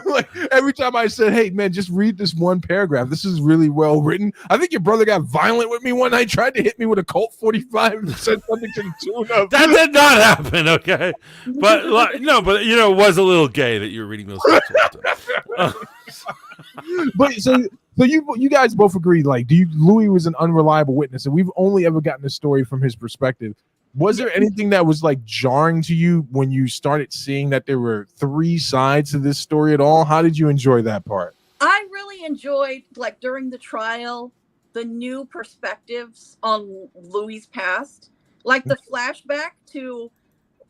like every time I said, hey, man, just read this one paragraph. This is really well written. I think your brother got violent with me one night, tried to hit me with a Colt 45 and said something to the tune of... That did not happen, okay? But, no, but, it was a little gay that you were reading those books. But so you guys both agree, like, Louis was an unreliable witness, and we've only ever gotten a story from his perspective. Was there anything that was like jarring to you when you started seeing that there were 3 sides to this story at all? How did you enjoy that part? I really enjoyed, like, during the trial, the new perspectives on Louis' past, like the flashback to,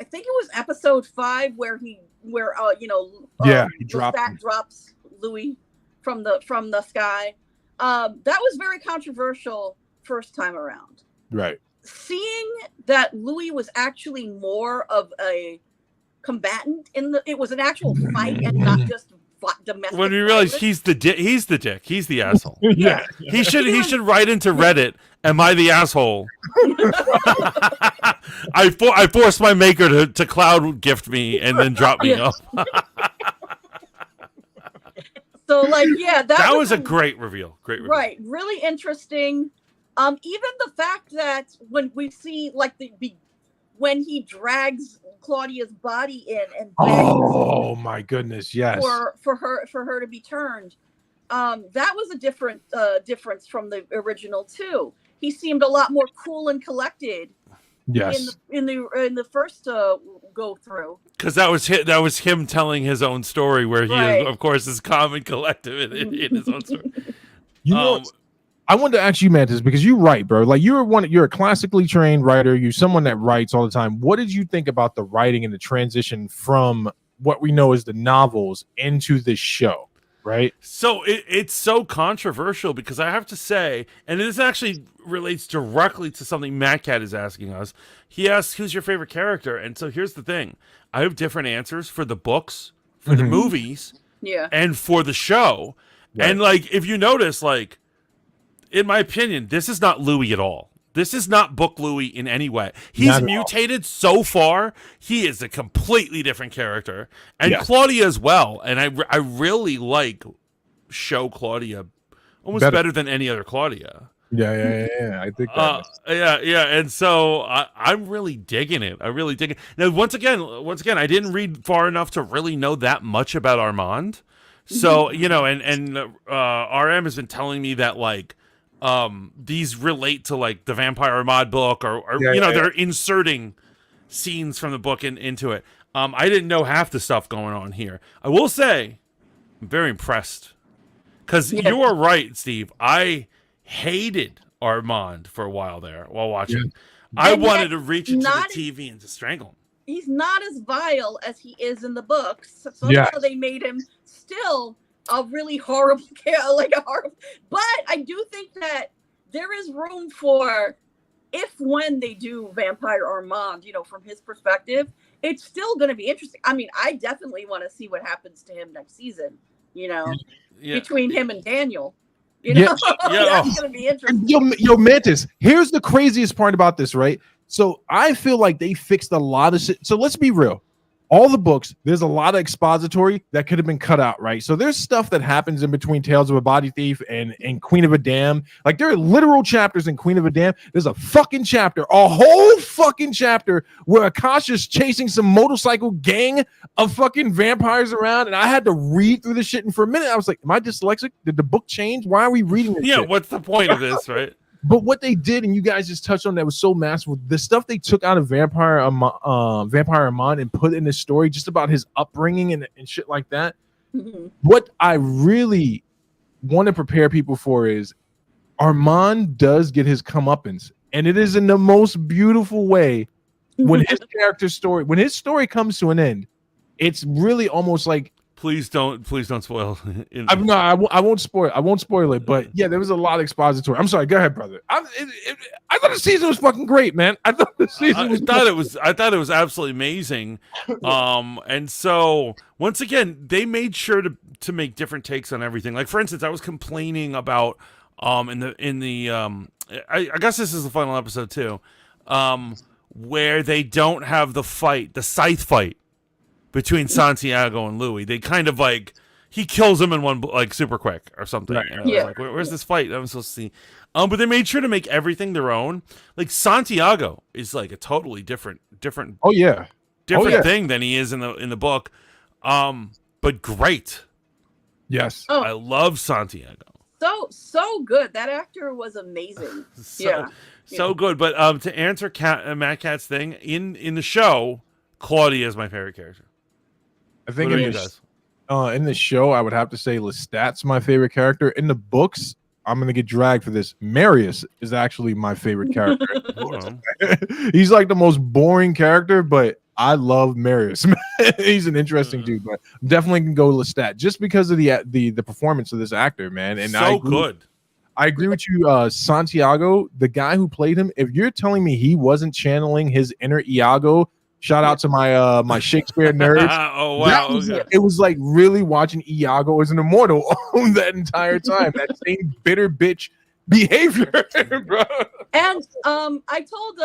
I think it was episode 5 where he drops Louis from the sky. That was very controversial first time around. Right. Seeing that Louis was actually more of a combatant it was an actual fight and not just domestic. When we realize he's the dick, he's the asshole. Yeah. He should write into Reddit, "Am I the asshole?" I forced my maker to cloud gift me and then drop me off. So, like, yeah, that was a great reveal. Great reveal. Right, really interesting. Even the fact that when we see, like, when he drags Claudia's body in and begs my goodness, yes, for her to be turned, that was a difference from the original too. He seemed a lot more cool and collected. Yes, in the first go through. Because that was him telling his own story, where he is, of course, is calm and collective in his own story. I wanted to ask you, Mantis, because you write, bro. Like, you're a classically trained writer. You're someone that writes all the time. What did you think about the writing and the transition from what we know as the novels into this show? Right. So it's so controversial because I have to say, and this actually relates directly to something Matt Cat is asking us. He asks, who's your favorite character? And so here's the thing. I have different answers for the books, for the movies, and for the show. Right. And, like, if you notice, like, in my opinion, this is not Louis at all. This is not book Louis in any way. He's mutated so far. He is a completely different character. And Claudia as well. And I really like show Claudia almost better than any other Claudia. Yeah. I think that. Yeah. And so I'm really digging it. I really dig it. Now, once again, I didn't read far enough to really know that much about Armand. So, and RM has been telling me that like these relate to like the Vampire Armand book or they're inserting scenes from the book into it. I didn't know half the stuff going on here. I will say I'm very impressed. Because you are right, Steve. I hated Armand for a while there while watching. Yeah. I wanted to reach into the TV and to strangle him. He's not as vile as he is in the books. So they made him still a really horrible character, But I do think that there is room for, when they do Vampire Armand, from his perspective, it's still going to be interesting. I mean, I definitely want to see what happens to him next season, between him and Daniel. That's going to be interesting. Yo, Mantis, here's the craziest part about this, right? So I feel like they fixed a lot of shit. So let's be real. All the books, there's a lot of expository that could have been cut out, right? So there's stuff that happens in between Tales of a Body Thief and Queen of a Dam. Like there are literal chapters in Queen of a Dam. There's a whole fucking chapter where Akasha's chasing some motorcycle gang of fucking vampires around, and I had to read through the shit. And for a minute, I was like, am I dyslexic? Did the book change? Why are we reading this shit? What's the point of this, right? But what they did, and you guys just touched on that, was so masterful. The stuff they took out of Vampire Armand and put in the story, just about his upbringing and shit like that. Mm-hmm. What I really want to prepare people for is Armand does get his comeuppance, and it is in the most beautiful way. When his story comes to an end, it's really almost like. Please don't spoil. I won't spoil it. But yeah, there was a lot of expository. I'm sorry. Go ahead, brother. I thought the season was fucking great, man. I thought it was absolutely amazing. And so once again, they made sure to make different takes on everything. Like for instance, I was complaining about in the I guess this is the final episode too, where they don't have the scythe fight between Santiago and Louis. They kind of like he kills him in one like super quick or something. Right. And I was like, where's this fight? I'm supposed to see. But they made sure to make everything their own. Like Santiago is like a totally different thing than he is in the book. But great. Yes. I love Santiago. So good. That actor was amazing. So good. But to answer Matt Cat's thing, in the show, Claudia is my favorite character. I think in the show, I would have to say Lestat's my favorite character. In the books, I'm going to get dragged for this. Marius is actually my favorite character. He's like the most boring character, but I love Marius. He's an interesting dude, but definitely can go Lestat just because of the performance of this actor, man. And good. I agree with you, Santiago, the guy who played him. If you're telling me he wasn't channeling his inner Iago, shout out to my Shakespeare nerds. Oh wow! It was like really watching Iago as an immortal that entire time. That same bitter bitch behavior, bro. And I told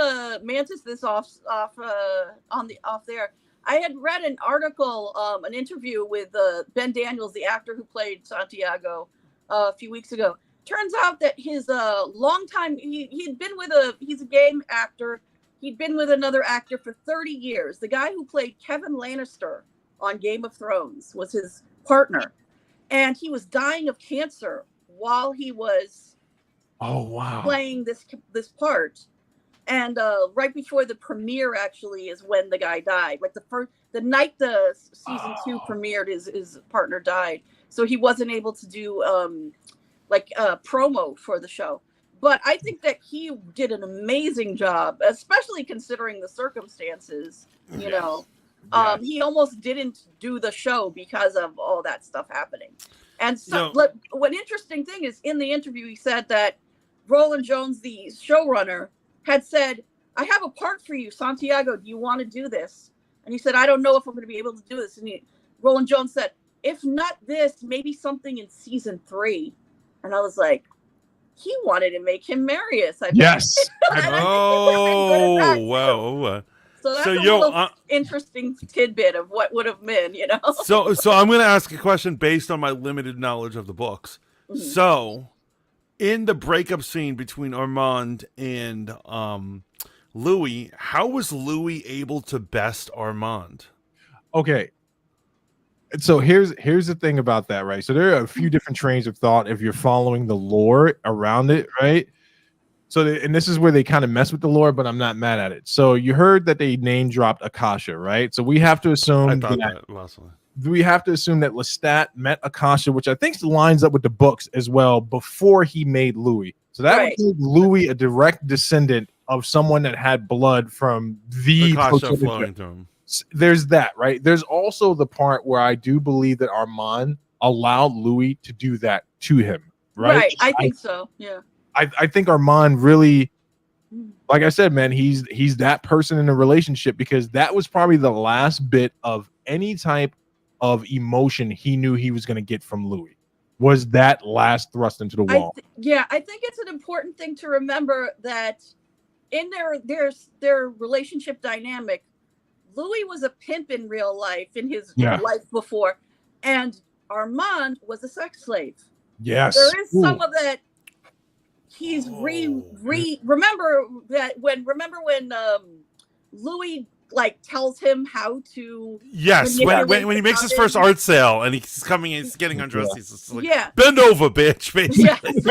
Mantis this off there. I had read an article, an interview with Ben Daniels, the actor who played Santiago, a few weeks ago. Turns out that his longtime he's a game actor. He'd been with another actor for 30 years. The guy who played Kevin Lannister on Game of Thrones was his partner. And he was dying of cancer while he was playing this part. And right before the premiere actually is when the guy died. Like the night the season 2 premiered, his partner died. So he wasn't able to do promo for the show. But I think that he did an amazing job, especially considering the circumstances. He almost didn't do the show because of all that stuff happening. And so, one interesting thing is, in the interview, he said that Roland Jones, the showrunner, had said, "I have a part for you, Santiago. Do you want to do this?" And he said, "I don't know if I'm going to be able to do this." And Roland Jones said, "If not this, maybe something in season 3." And I was like, he wanted to make him Marius. Yes. Oh, wow. So that's a little interesting tidbit of what would have been, So I'm going to ask a question based on my limited knowledge of the books. Mm-hmm. So in the breakup scene between Armand and Louis, how was Louis able to best Armand? Okay. So here's the thing about that, right? So there are a few different trains of thought if you're following the lore around it, right? So and this is where they kind of mess with the lore, but I'm not mad at it. So you heard that they name dropped Akasha, right? So we have to assume I thought that last one. we have to assume that Lestat met Akasha, which I think lines up with the books as well, before he made Louis. So that Right. would make Louis a direct descendant of someone that had blood from the Akasha flowing through him. There's that, right? There's also the part where I do believe that Armand allowed Louis to do that to him, right? I think so. Yeah. I think Armand really, like I said, man, he's that person in a relationship, because that was probably the last bit of any type of emotion he knew he was going to get from Louis, was that last thrust into the wall. I think it's an important thing to remember that in their relationship dynamic, Louis was a pimp in real life, in his life before, and Armand was a sex slave. Yes, there is some of that. He's remember when Louis like tells him how to. Yes, when he makes his first art sale and he's getting undressed, he's just like, bend over, bitch. Basically.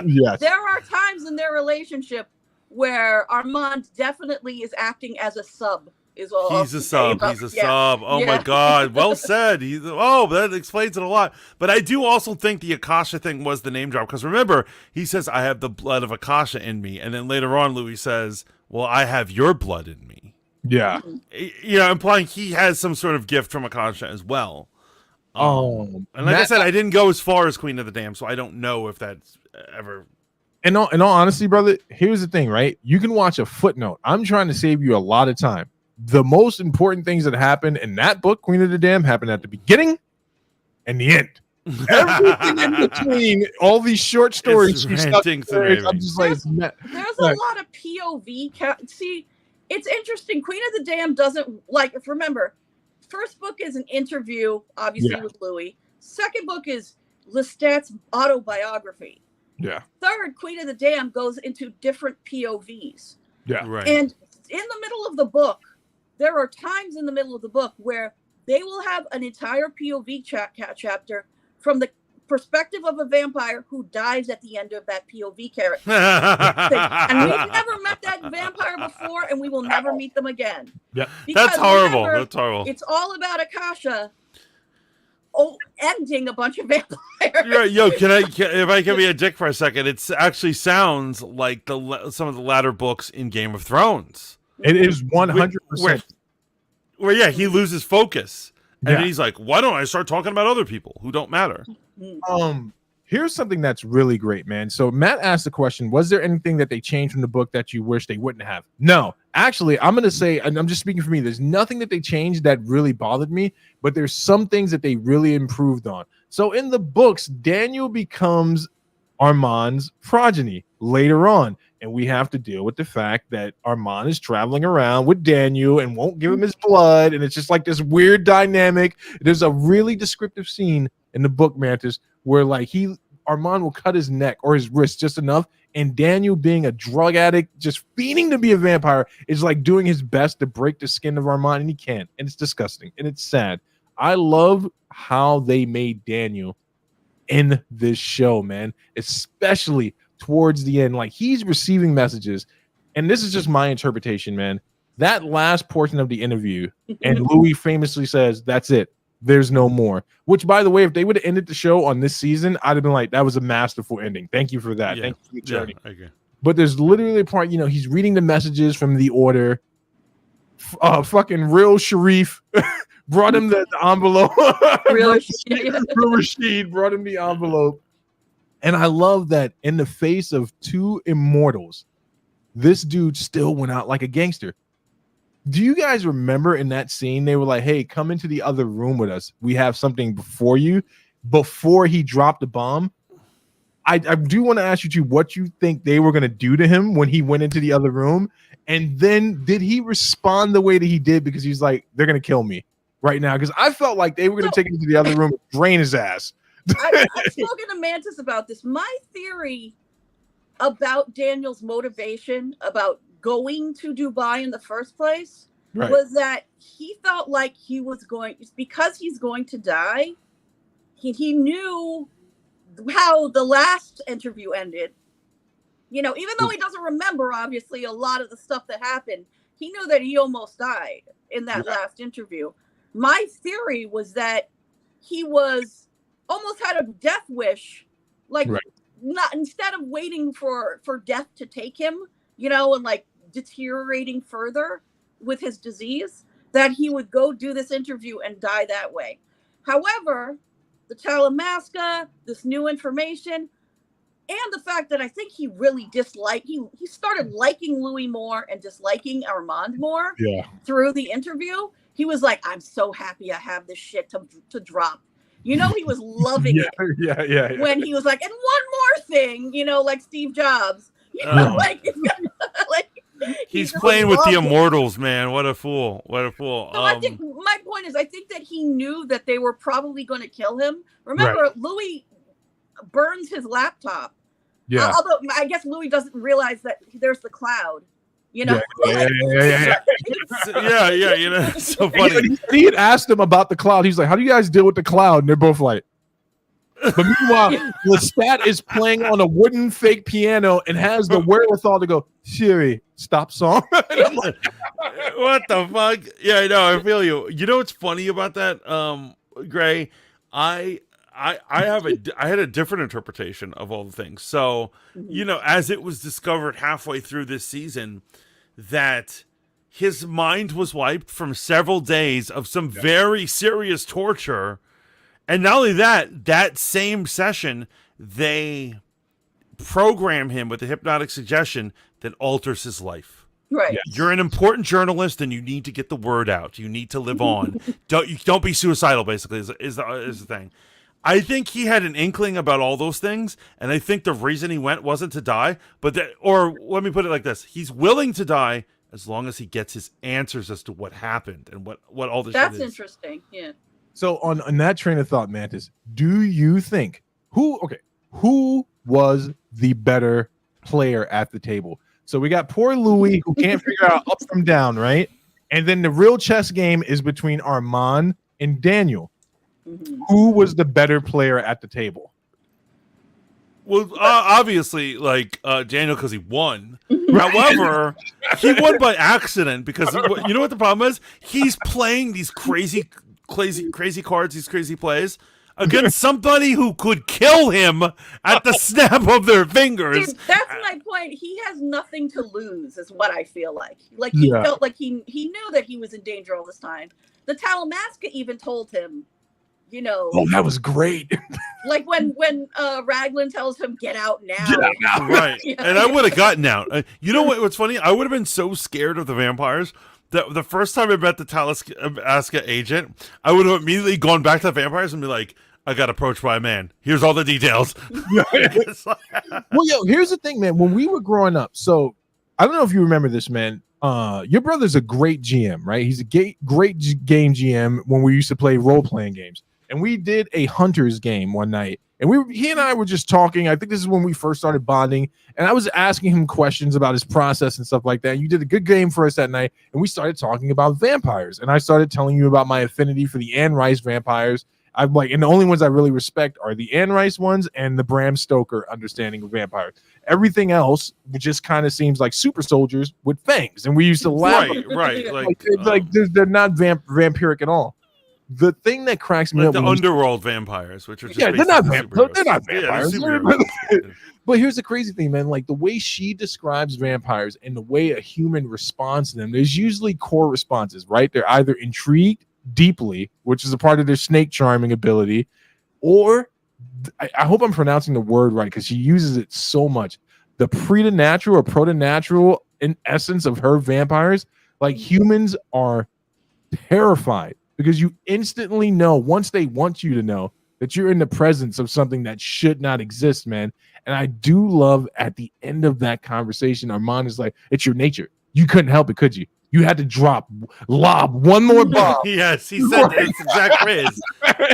Yes. There are times in their relationship where Armand definitely is acting as a sub. He's a sub. Oh my God. Well said. That explains it a lot. But I do also think the Akasha thing was the name drop, because remember, he says, I have the blood of Akasha in me. And then later on, Louis says, well, I have your blood in me. Yeah. Implying he has some sort of gift from Akasha as well. And like I said, I didn't go as far as Queen of the Dam, so I don't know if that's ever. In all honesty, brother, here's the thing, right? You can watch a footnote. I'm trying to save you a lot of time. The most important things that happen in that book, Queen of the Dam, happen at the beginning and the end. Everything in between, all these short stories, I'm just like, there's a lot of POV. See, it's interesting. Queen of the Dam doesn't like. Remember, first book is an interview, obviously with Louis. Second book is Lestat's autobiography. Yeah. Third, Queen of the Dam goes into different POVs. Yeah. Right. And in the middle of the book, there are times in the middle of the book where they will have an entire POV chapter from the perspective of a vampire who dies at the end of that POV character. And we've never met that vampire before, and we will never meet them again. Yeah, that's horrible. That's horrible. It's all about Akasha ending a bunch of vampires. If I can be a dick for a second, it actually sounds like some of the latter books in Game of Thrones. It is 100%. Where he loses focus. And then he's like, why don't I start talking about other people who don't matter? Here's something that's really great, man. So Matt asked the question, was there anything that they changed from the book that you wish they wouldn't have? No. Actually, I'm going to say, and I'm just speaking for me, there's nothing that they changed that really bothered me, but there's some things that they really improved on. So in the books, Daniel becomes Armand's progeny later on. And we have to deal with the fact that Armand is traveling around with Daniel and won't give him his blood. And it's just like this weird dynamic. There's a really descriptive scene in the book, Mantis, where like Armand will cut his neck or his wrist just enough. And Daniel, being a drug addict, just fiending to be a vampire, is like doing his best to break the skin of Armand. And he can't. And it's disgusting. And it's sad. I love how they made Daniel in this show, man, especially towards the end. Like, he's receiving messages, and this is just my interpretation, man. That last portion of the interview, and Louis famously says, that's it, there's no more. Which, by the way, if they would have ended the show on this season, I'd have been like, that was a masterful ending. Thank you for that. Thank you for the journey. Okay. But there's literally a part, he's reading the messages from the order. Fucking real Sharif brought him the envelope. Real Rashid brought him the envelope. And I love that in the face of two immortals, this dude still went out like a gangster. Do you guys remember in that scene, they were like, hey, come into the other room with us. We have something before you, before he dropped the bomb? I do want to ask you two what you think they were going to do to him when he went into the other room. And then did he respond the way that he did? Because he's like, they're going to kill me right now. Because I felt like they were going to take him to the other room and drain his ass. I've spoken to Mantis about this. My theory about Daniel's motivation about going to Dubai in the first place Right. was that he felt like he was going, because he's going to die, he knew how the last interview ended. You know, even though he doesn't remember, obviously, a lot of the stuff that happened, he knew that he almost died in that last interview. My theory was that he was almost had a death wish, like not, instead of waiting for death to take him, you know, and like deteriorating further with his disease, that he would go do this interview and die that way. However, the Talamasca, this new information, and the fact that I think he really disliked, he started liking Louis more and disliking Armand more through the interview. He was like, I'm so happy I have this shit to drop. You know, he was loving it. Yeah. When he was like, and one more thing, you know, like Steve Jobs. You know, like, like he's playing with the immortals, man. What a fool. What a fool. So I think my point is, I think that he knew that they were probably going to kill him. Remember, Louis burns his laptop. Yeah. Although I guess Louis doesn't realize that there's the cloud. You know? Yeah. You know, it's so funny. He had asked him about the cloud. He's like, how do you guys deal with the cloud? And they're both like, but meanwhile, Lestat is playing on a wooden fake piano and has the wherewithal to go, Siri, stop song. I'm like, what the fuck? Yeah, I know. I feel you. You know what's funny about that, Gray? I had a different interpretation of all the things. So, you know, as it was discovered halfway through this season, that his mind was wiped from several days of some very serious torture. And not only that, that same session, they program him with a hypnotic suggestion that alters his life. Right. Yes. You're an important journalist and you need to get the word out. You need to live on. Don't be suicidal, basically, is the thing. I think he had an inkling about all those things, and I think the reason he went wasn't to die, but or let me put it like this: he's willing to die as long as he gets his answers as to what happened and what all this. That's shit is. interesting. Yeah. so on that train of thought, Mantis, do you think who was the better player at the table? So we got poor Louis who can't figure out up from down, right? And then the real chess game is between Armand and Daniel. Who was the better player at the table? Well, obviously, like Daniel, because he won. However, he won by accident because you know what the problem is? He's playing these crazy cards, these crazy plays against somebody who could kill him at the snap of their fingers. Dude, that's my point. He has nothing to lose, is what I feel like. Like he felt like he knew that he was in danger all this time. The Talamasca even told him, you know. Oh, that was great. Like when Raglan tells him, "Get out now." Get out now. Right. And I would have gotten out. You know what's funny? I would have been so scared of the vampires that the first time I met the Talamasca agent, I would have immediately gone back to the vampires and be like, I got approached by a man. Here's all the details. Well, yo, here's the thing, man. When we were growing up, so I don't know if you remember this, man. Your brother's a great GM, right? He's a great game GM when we used to play role-playing games. And we did a Hunters game one night. And he and I were just talking. I think this is when we first started bonding. And I was asking him questions about his process and stuff like that. And you did a good game for us that night. And we started talking about vampires. And I started telling you about my affinity for the Anne Rice vampires. I'm like, and the only ones I really respect are the Anne Rice ones and the Bram Stoker understanding of vampires. Everything else just kind of seems like super soldiers with fangs. And we used to laugh. Right. Like they're not vampiric at all. The thing that cracks me up, the underworld vampires, which are just they're not vampires. They're not vampires. Yeah, but here's the crazy thing, man. Like the way she describes vampires and the way a human responds to them, there's usually core responses, right? They're either intrigued deeply, which is a part of their snake charming ability, or I hope I'm pronouncing the word right because she uses it so much. The preternatural or preternatural in essence of her vampires, like humans are terrified. Because you instantly know, once they want you to know, that you're in the presence of something that should not exist, man. And I do love at the end of that conversation, Armand is like, it's your nature. You couldn't help it, could you? You had to lob one more bomb. Yes, he said that. It's exact phrase.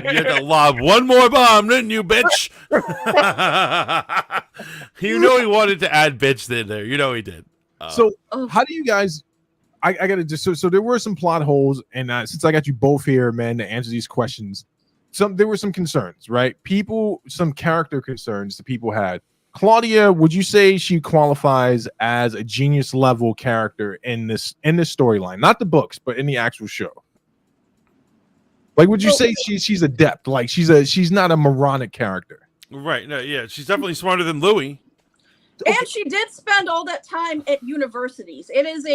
You had to lob one more bomb, didn't you, bitch? You know he wanted to add bitch in there. You know he did. So how do you guys... I gotta just so there were some plot holes, and since I got you both here, man, to answer these questions, there were some concerns, right? Some character concerns that people had. Claudia, would you say she qualifies as a genius level character in this storyline? Not the books, but in the actual show. Like, would you say she's adept? Like, she's not a moronic character. Right. No, yeah, she's definitely smarter than Louis. And she did spend all that time at universities. It is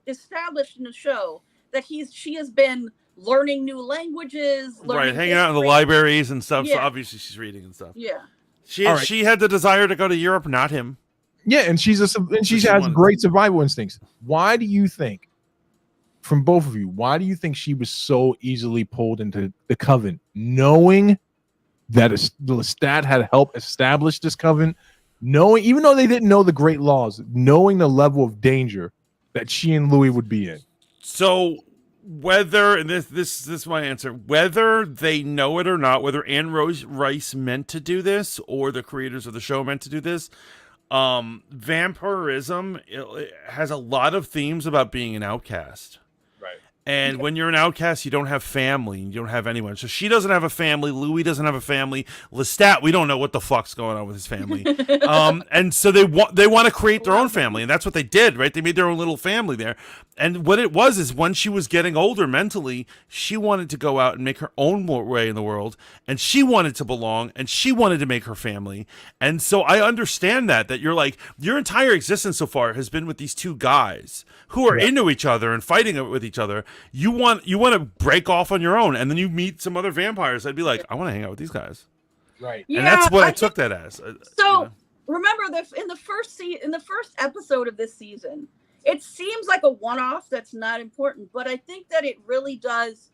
established in the show that she has been learning new languages, right, hanging out in the libraries and stuff. Yeah. So obviously she's reading and stuff. Yeah. She had the desire to go to Europe, not him. Yeah, and she has great survival instincts. Why do you think, from both of you, why do you think she was so easily pulled into the coven, knowing that Lestat had helped establish this coven, knowing, even though they didn't know the great laws, knowing the level of danger that she and Louis would be in? So whether, and this is my answer, whether they know it or not, whether Anne Rose Rice meant to do this or the creators of the show meant to do this, vampirism it has a lot of themes about being an outcast. Right. And when you're an outcast, you don't have family. You don't have anyone. So she doesn't have a family. Louis doesn't have a family. Lestat, we don't know what the fuck's going on with his family. And so they want to create their own family, and that's what they did, right? They made their own little family there. And what it was is when she was getting older mentally, she wanted to go out and make her own way in the world, and she wanted to belong, and she wanted to make her family. And so I understand that you're like, your entire existence so far has been with these two guys who are into each other and fighting with each other. You want to break off on your own, and then you meet some other vampires. I'd be like, I want to hang out with these guys, right? And that's what I took that as. Remember that in the first episode of this season, it seems like a one-off that's not important, but I think that it really does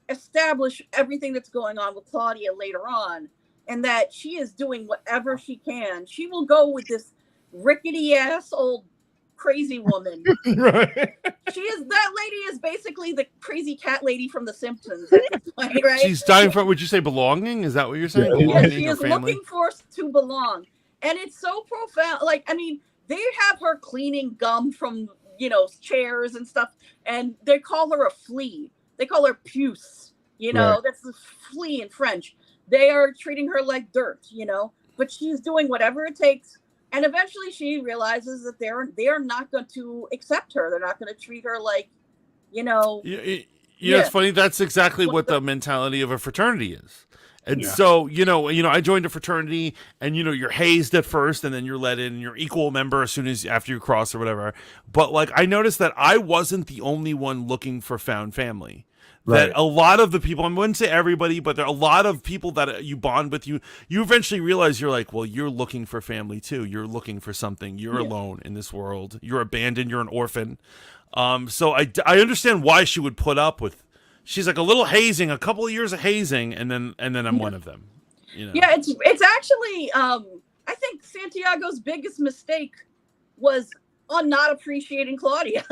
establish everything that's going on with Claudia later on, and that she is doing whatever she can. She will go with this rickety ass old crazy woman. Right. That lady is basically the crazy cat lady from The Simpsons at this point, right? She's dying for, would you say, belonging? Is that what you're saying? Yeah, she is looking to belong. And it's so profound. Like, I mean, they have her cleaning gum from, chairs and stuff, and they call her a flea. They call her puce, that's the flea in French. They are treating her like dirt, but she's doing whatever it takes. And eventually she realizes that they are not going to accept her. They're not going to treat her like, It's funny. That's exactly what the mentality of a fraternity is. And so, I joined a fraternity, and, you're hazed at first, and then you're let in, and you're equal member after you cross or whatever. But, like, I noticed that I wasn't the only one looking for found family. Right. That a lot of the people, I wouldn't say everybody, but there are a lot of people that you bond with, you eventually realize you're like, well, you're looking for family too. You're looking for something. You're alone in this world. You're abandoned. You're an orphan. So I understand why she would put up with, she's like a little hazing, a couple of years of hazing, and then I'm one of them. Yeah, it's actually, I think Santiago's biggest mistake was on not appreciating Claudia.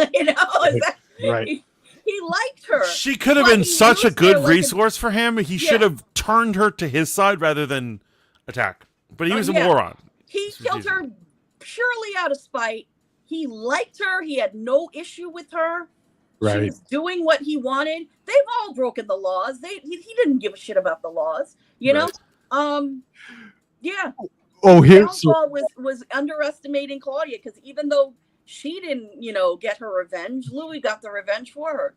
Right. He liked her. She could have been such a good resource for him. He should have turned her to his side rather than attack. But he was a moron. He killed her purely out of spite. He liked her. He had no issue with her. Right. She was doing what he wanted. They've all broken the laws. He didn't give a shit about the laws. Yeah. Oh, here was underestimating Claudia, because even though she didn't, get her revenge, Louis got the revenge for her,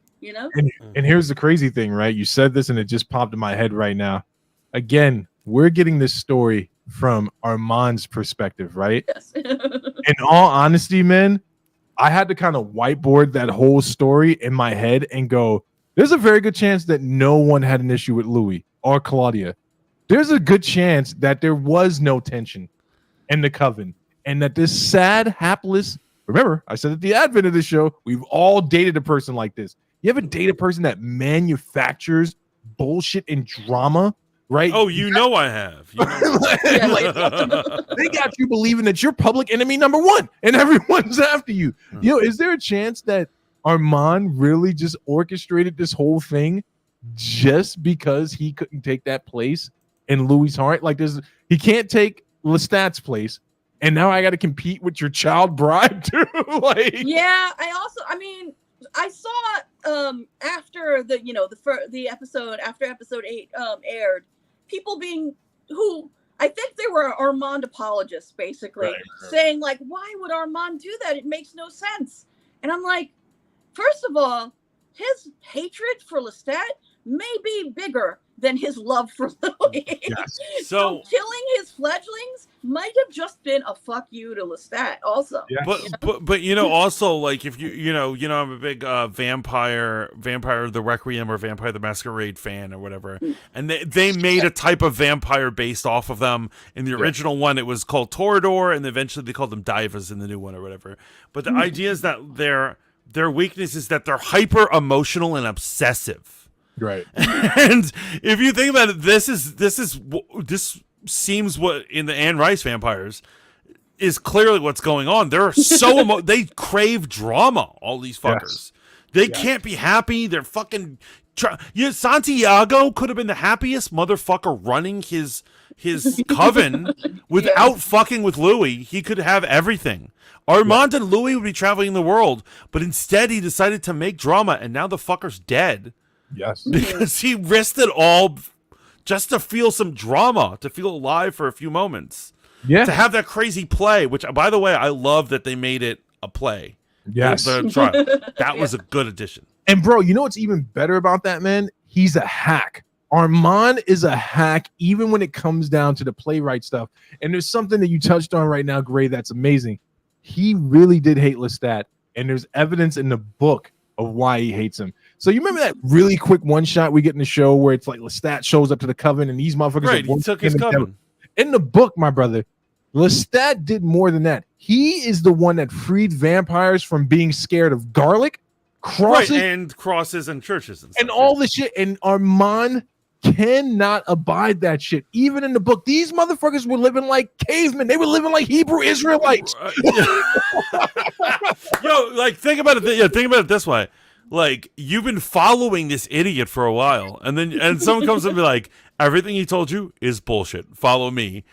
And here's the crazy thing, right? You said this and it just popped in my head right now. Again, we're getting this story from Armand's perspective, right? Yes. In all honesty, man, I had to kind of whiteboard that whole story in my head and go, there's a very good chance that no one had an issue with Louis or Claudia. There's a good chance that there was no tension in the coven, and that this sad, hapless, remember, I said at the advent of this show, we've all dated a person like this. You ever date a person that manufactures bullshit and drama, right? Oh, I have. They got you believing that you're public enemy number one and everyone's after you. Is there a chance that Armand really just orchestrated this whole thing just because he couldn't take that place in Louis' heart? Like, he can't take Lestat's place, and now I got to compete with your child bride too. Like, Yeah, I mean, I saw after the episode after episode 8 aired, people who I think they were Armand apologists, basically saying like, why would Armand do that? It makes no sense. And I'm like, first of all, his hatred for Lestat may be bigger than his love for Louis. Yes. So killing his fledglings might have just been a fuck you to Lestat also. Yes. But also, like, if I'm a big Vampire the Requiem or Vampire the Masquerade fan or whatever, and they made a type of vampire based off of them. In the original one, it was called Torador, and eventually they called them Divas in the new one or whatever. But the idea is that their weakness is that they're hyper emotional and obsessive. Right. And if you think about it, this seems what in the Anne Rice vampires is clearly what's going on. They're so they crave drama. All these fuckers, they can't be happy. They're fucking. Santiago could have been the happiest motherfucker running his coven without fucking with Louis. He could have everything. Armand and Louis would be traveling the world, but instead he decided to make drama, and now the fucker's dead. Yes. Because he risked it all just to feel some drama, to feel alive for a few moments. Yeah. To have that crazy play, which, by the way, I love that they made it a play. Yes. The trial. That was a good addition. And bro, you know what's even better about that, man? He's a hack. Armand is a hack, even when it comes down to the playwright stuff. And there's something that you touched on right now, Gray, that's amazing. He really did hate Lestat, and there's evidence in the book of why he hates him. So you remember that really quick one shot we get in the show where it's like Lestat shows up to the coven and these motherfuckers He took his coven. In the book, my brother, Lestat did more than that. He is the one that freed vampires from being scared of garlic, crosses and churches and stuff, and all the shit. And Armand cannot abide that shit. Even in the book, these motherfuckers were living like cavemen. They were living like Hebrew Israelites. Yo, like, think about it. Think about it this way. Like, you've been following this idiot for a while, and someone comes and be like, everything he told you is bullshit. Follow me.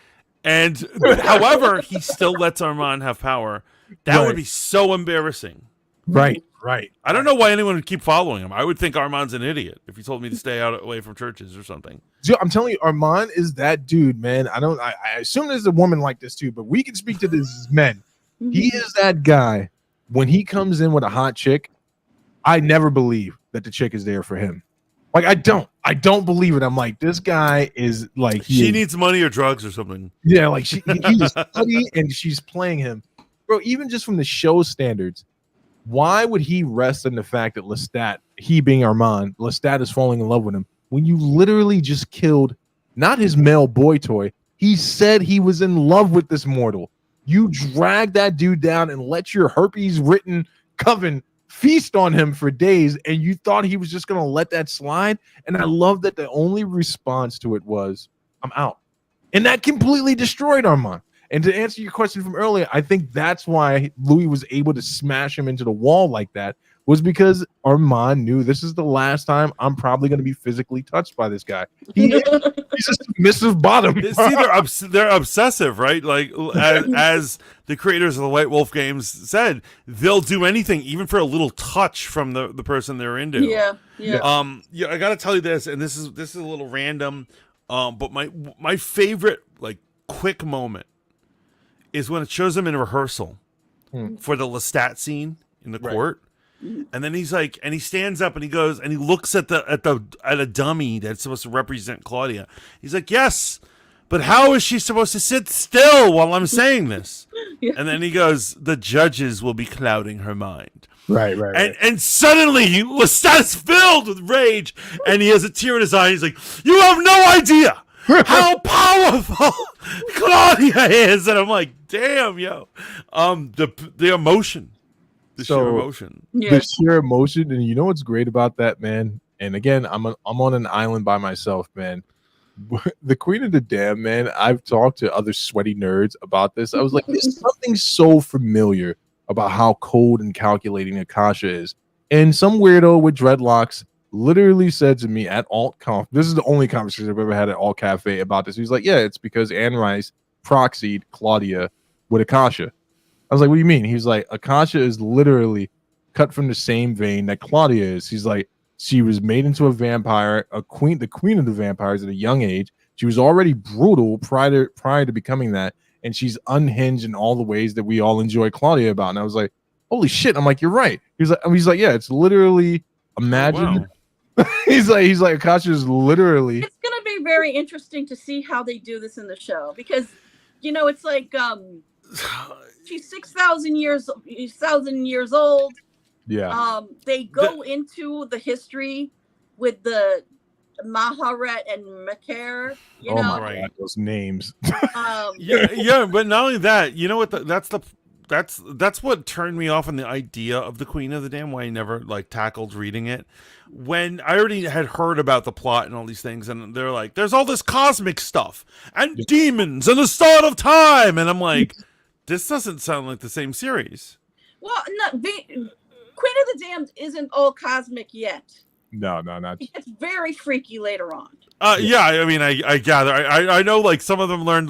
And however, he still lets Armand have power. That would be so embarrassing. Right. I don't know why anyone would keep following him. I would think Armand's an idiot if he told me to stay away from churches or something. Dude, I'm telling you, Armand is that dude, man. I assume there's a woman like this too, but we can speak to this as men. He is that guy. When he comes in with a hot chick, I never believe that the chick is there for him. Like, I don't believe it. I'm like, this guy is like, she needs money or drugs or something. Yeah, like he is funny and she's playing him. Bro, even just from the show standards, why would he rest in the fact that Lestat, he being Armand, Lestat is falling in love with him when you literally just killed not his male boy toy? He said he was in love with this mortal. You dragged that dude down and let your herpes-ridden coven feast on him for days, and you thought he was just going to let that slide? And I love that the only response to it was, I'm out. And that completely destroyed Armand. And to answer your question from earlier, I think that's why Louis was able to smash him into the wall like that, was because Armand knew this is the last time I'm probably going to be physically touched by this guy. He's a submissive bottom. See, they're obsessive, right? Like, as the creators of the White Wolf games said, they'll do anything, even for a little touch from the person they're into. Yeah. I got to tell you this, and this is a little random, but my favorite, like, quick moment is when it shows him in rehearsal for the Lestat scene in the court. And then he's like, and he stands up and he goes and he looks at a dummy that's supposed to represent Claudia. He's like, yes, but how is she supposed to sit still while I'm saying this? And then he goes, the judges will be clouding her mind. Right. And suddenly Lestat is filled with rage and he has a tear in his eye. He's like, you have no idea how powerful Claudia is. And I'm like, damn, yo. The emotion. The sheer emotion. The sheer emotion. And you know what's great about that, man? And again, I'm on an island by myself, man. The Queen of the Damned, man, I've talked to other sweaty nerds about this. I was like, there's something so familiar about how cold and calculating Akasha is. And some weirdo with dreadlocks literally said to me at Alt Conf, this is the only conversation I've ever had at Alt Cafe about this. He's like, yeah, it's because Anne Rice proxied Claudia with Akasha. I was like, what do you mean? He was like, Akasha is literally cut from the same vein that Claudia is. He's like, she was made into a vampire, the queen of the vampires at a young age. She was already brutal prior to becoming that, and she's unhinged in all the ways that we all enjoy Claudia about. And I was like, holy shit! I'm like, you're right. He's like, yeah, it's literally imagine. Wow. he's like, Akasha is literally. It's gonna be very interesting to see how they do this in the show because, it's like she's 6,000 years old. Yeah. They go into the history with the Maharet and Maker. My God, those names. yeah, but not only that, you know what? That's what turned me off on the idea of the Queen of the Damned. Why I never tackled reading it. When I already had heard about the plot and all these things, and they're like, "There's all this cosmic stuff and demons and the start of time," and I'm like, "This doesn't sound like the same series." Well, no, Queen of the Damned isn't all cosmic yet. No, not. It's very freaky later on. Yeah, I mean, I gather. I know, some of them learned,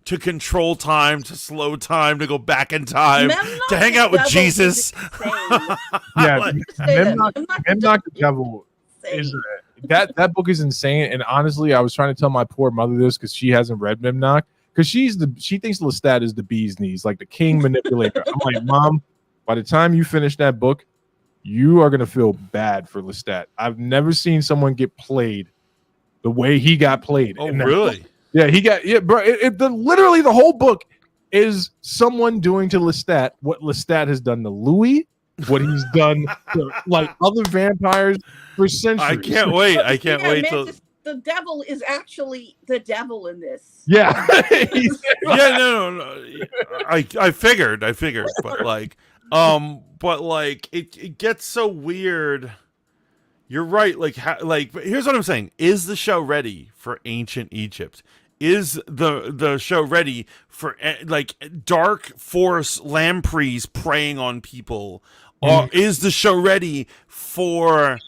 to control time, to slow time, to go back in time, to hang out with Jesus. Yeah, Memnoch the Devil is that book is insane. And honestly, I was trying to tell my poor mother this because she hasn't read Memnoch because she thinks Lestat is the bee's knees, like the king manipulator. I'm like, Mom, by the time you finish that book, you are gonna feel bad for Lestat. I've never seen someone get played the way he got played. Oh, really? Yeah, bro. Literally the whole book is someone doing to Lestat what Lestat has done to Louis, what he's done to other vampires for centuries. I can't wait. I can't wait till the devil is actually the devil in this. Yeah. Yeah, no. I figured, but it gets so weird. You're right. Here's what I'm saying: is the show ready for ancient Egypt? Is the show ready for dark force lampreys preying on people, or is the show ready for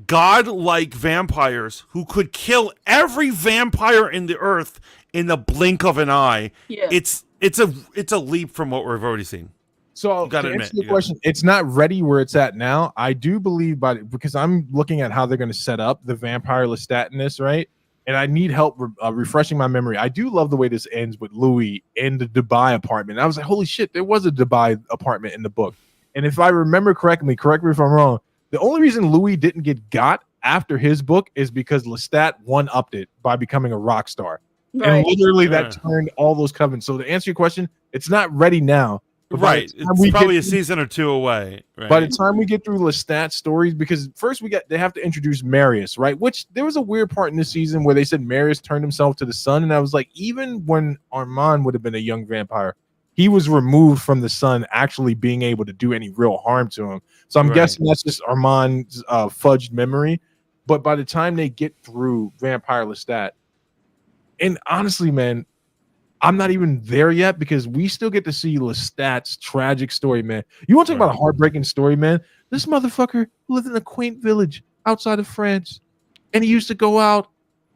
godlike vampires who could kill every vampire in the earth in the blink of an eye? Yeah. It's a leap from what we've already seen. So to answer your question, it's not ready where it's at now. I do believe because I'm looking at how they're going to set up the vampire Lestat in this, right? And I need help refreshing my memory. I do love the way this ends with Louis in the Dubai apartment. I was like, holy shit, there was a Dubai apartment in the book. And if I remember correctly, correct me if I'm wrong, the only reason Louis didn't get got after his book is because Lestat one-upped it by becoming a rock star. Right. And literally that turned all those covenants. So to answer your question, it's not ready now. Right, it's probably a season or two away. Right? By the time we get through Lestat stories, because first they have to introduce Marius, right? Which there was a weird part in this season where they said Marius turned himself to the sun, and I was like, even when Armand would have been a young vampire, he was removed from the sun actually being able to do any real harm to him. So I'm guessing that's just Armand's fudged memory. But by the time they get through Vampire Lestat, and honestly, man, I'm not even there yet because we still get to see Lestat's tragic story, man. You want to talk about a heartbreaking story, man? This motherfucker lived in a quaint village outside of France, and he used to go out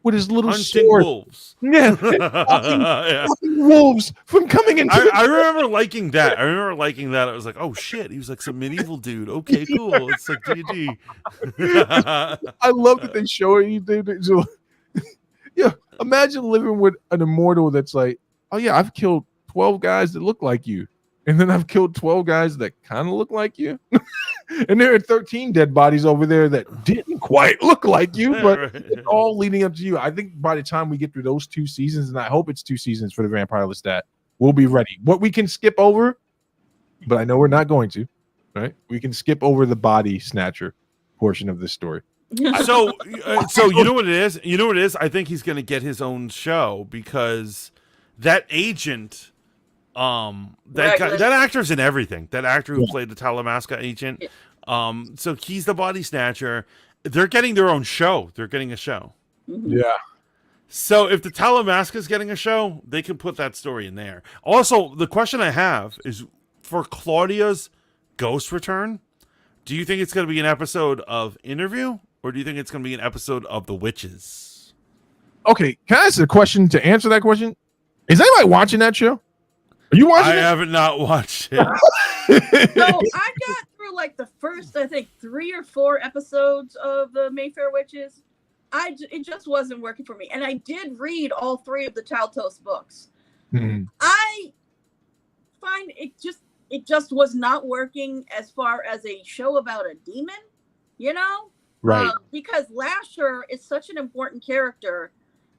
with his little hunting sword. Wolves. Yeah, blocking wolves from coming into. I remember liking that. I was like, oh shit, he was like some medieval dude. Okay, cool. It's like D&D. I love that they show it. So, yeah, imagine living with an immortal that's like, oh yeah, I've killed 12 guys that look like you, and then I've killed 12 guys that kind of look like you, and there are 13 dead bodies over there that didn't quite look like you, but it's all leading up to you. I think by the time we get through those 2 seasons, and I hope it's 2 seasons for the Vampire Lestat, we'll be ready. What we can skip over, but I know we're not going to, right? We can skip over the body snatcher portion of this story. So you know what it is? You know what it is? I think he's going to get his own show because that agent, that actor's in everything. That actor who played the Talamasca agent. So he's the body snatcher. They're getting their own show. They're getting a show. Yeah. So if the Talamasca's getting a show, they can put that story in there. Also, the question I have is for Claudia's ghost return. Do you think it's going to be an episode of Interview, or do you think it's going to be an episode of The Witches? Okay, can I ask a question to answer that question? Is anybody watching that show? Are you watching I it? haven't not watched it. So I got through like the first, I think, 3 or 4 episodes of the Mayfair Witches. It just wasn't working for me, and I did read all 3 of the Taltos books. Mhm. I find it just was not working as far as a show about a demon, you know? Right. Because Lasher is such an important character,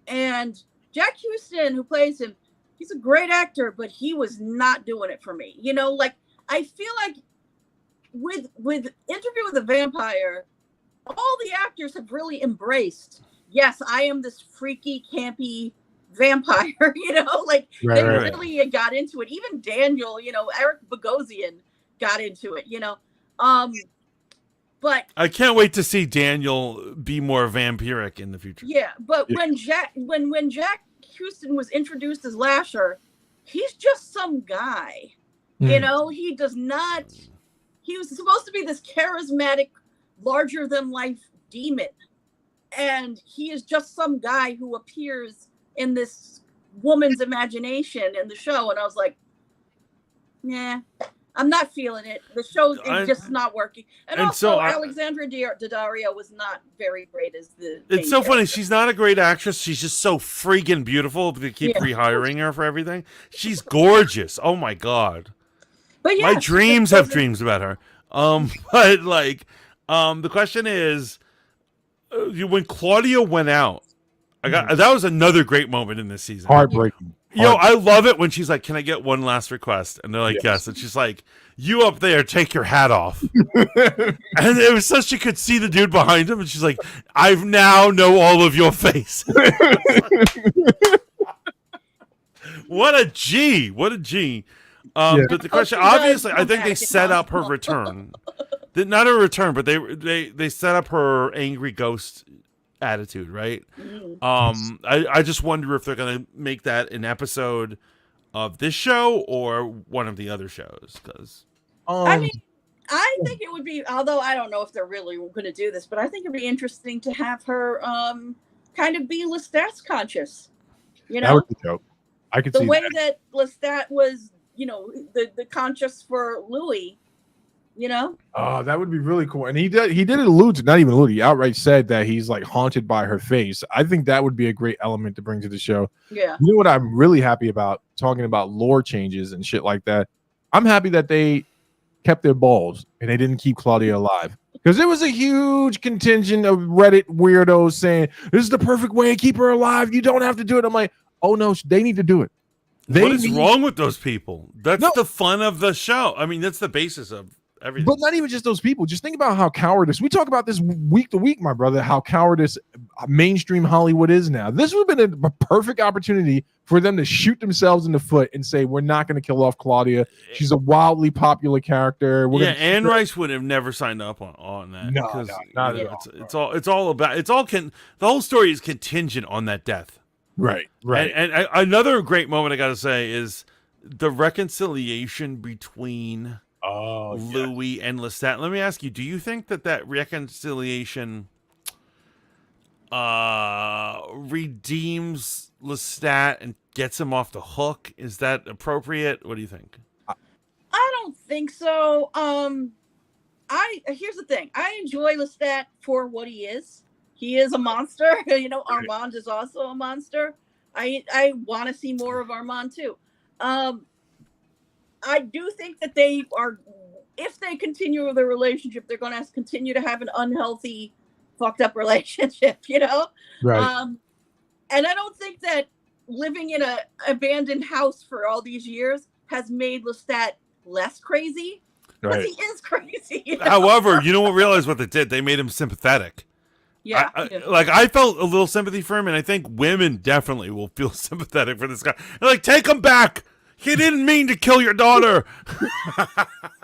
and Jack Houston, who plays him, he's a great actor, but he was not doing it for me. You know, like I feel like with Interview with a Vampire, all the actors have really embraced, yes, I am this freaky, campy vampire, you know, like they Right. really got into it. Even Daniel, you know, Eric Bogosian got into it, you know. But I can't wait to see Daniel be more vampiric in the future. yeah, but when Jack Houston was introduced as Lasher, he's just some guy. You know, he does not. He was supposed to be this charismatic, larger than life demon, and he is just some guy who appears in this woman's imagination in the show. And I was like, yeah, I'm not feeling it. The show is just not working. And also, so Alexandra Daddario was not very great as the. It's so funny. She's not a great actress. She's just so freaking beautiful. They keep rehiring her for everything. She's gorgeous. Oh my god. But yeah, my dreams have dreams about her. But like, the question is, when Claudia went out, that was another great moment in this season. Heartbreaking. Yo, I love it when she's like, "Can I get one last request?" And they're like, "Yes." And she's like, "You up there, take your hat off." And it was so she could see the dude behind him, and she's like, "I now know all of your face." What a G! What a G! But the question, obviously, I think they set up her return. Not her return, but they set up her angry ghost attitude, right? I just wonder if they're gonna make that an episode of this show or one of the other shows. Because I mean, I think it would be, although I don't know if they're really going to do this, but I think it'd be interesting to have her kind of be Lestat's conscious. You know, that would be dope. I could see the way that Lestat was, you know, the conscious for Louis. You know? Oh, that would be really cool. And he did allude to, not even allude, he outright said that he's like haunted by her face. I think that would be a great element to bring to the show. Yeah. You know what I'm really happy about, talking about lore changes and shit like that? I'm happy that they kept their balls and they didn't keep Claudia alive. Because there was a huge contingent of Reddit weirdos saying, this is the perfect way to keep her alive. You don't have to do it. I'm like, oh no, they need to do it. What is wrong with those people? That's the fun of the show. I mean, that's the basis of everything. But not even just those people. Just think about how cowardice. We talk about this week to week, my brother, how cowardice mainstream Hollywood is now. This would have been a perfect opportunity for them to shoot themselves in the foot and say, we're not going to kill off Claudia. She's a wildly popular character. Anne Rice would have never signed up on that. No, not at all. It's all about, the whole story is contingent on that death. Right. And another great moment I got to say is the reconciliation between Louis and Lestat. Let me ask you, do you think that reconciliation redeems Lestat and gets him off the hook? Is that appropriate? What do you think? I don't think so. Here's the thing. I enjoy Lestat for what he is. He is a monster. You know, Armand is also a monster. I want to see more of Armand too. I do think that they are, if they continue the relationship, they're going to continue to have an unhealthy, fucked up relationship, you know? Right. And I don't think that living in an abandoned house for all these years has made Lestat less crazy. Because he is crazy. You know? However, you don't realize what they did. They made him sympathetic. Yeah. I felt a little sympathy for him, and I think women definitely will feel sympathetic for this guy. They're like, take him back. He didn't mean to kill your daughter.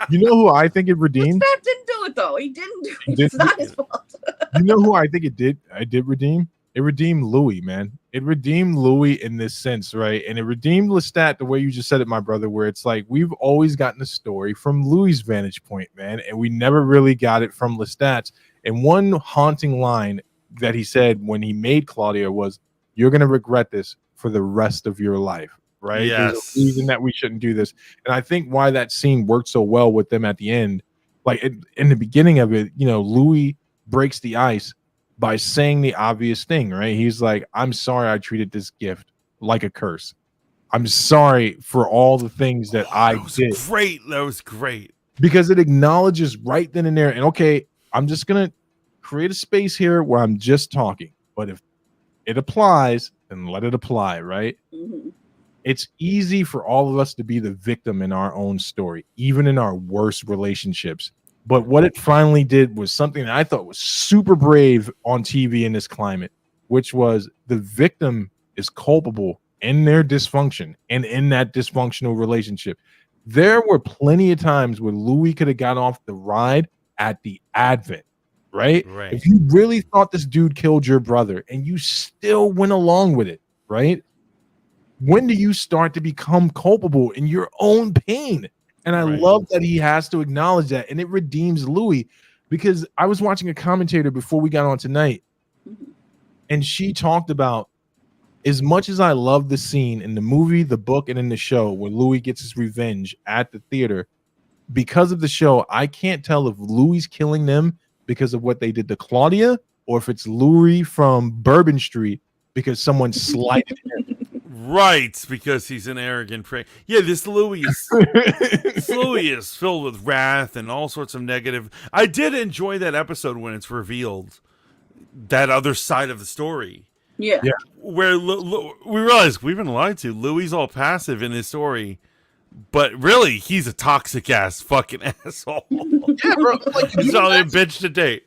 You know who I think it redeemed? Lestat didn't do it, though. He didn't do it. It's not his fault. You know who I think it did? I did redeem? It redeemed Louis, man. It redeemed Louis in this sense, right? And it redeemed Lestat the way you just said it, my brother, where it's like we've always gotten the story from Louis' vantage point, man, and we never really got it from Lestat's. And one haunting line that he said when he made Claudia was, you're going to regret this for the rest of your life, right? Yes. There's a reason that we shouldn't do this. And I think why that scene worked so well with them at the end, like in the beginning of it, Louis breaks the ice by saying the obvious thing, right? He's like, I'm sorry I treated this gift like a curse. I'm sorry for all the things that I did. That was great. Because it acknowledges right then and there, and okay, I'm just going to create a space here where I'm just talking. But if it applies, then let it apply, right? Mm-hmm. It's easy for all of us to be the victim in our own story, even in our worst relationships. But what it finally did was something that I thought was super brave on TV in this climate, which was the victim is culpable in their dysfunction and in that dysfunctional relationship. There were plenty of times where Louis could have got off the ride at the advent, right? If you really thought this dude killed your brother and you still went along with it, right? When do you start to become culpable in your own pain? And I love that he has to acknowledge that, and it redeems Louis, because I was watching a commentator before we got on tonight, and she talked about, as much as I love the scene in the movie, the book, and in the show where Louis gets his revenge at the theater, because of the show, I can't tell if Louis killing them because of what they did to Claudia, or if it's Louis from Bourbon Street because someone slighted him. Right, because he's an arrogant prick. Yeah, this Louis is filled with wrath and all sorts of negative. I did enjoy that episode when it's revealed that other side of the story. Yeah. Where we realize we've been lied to. Louis all passive in his story, but really he's a toxic ass fucking asshole. Yeah, bro. Like, he's only a bitch to date.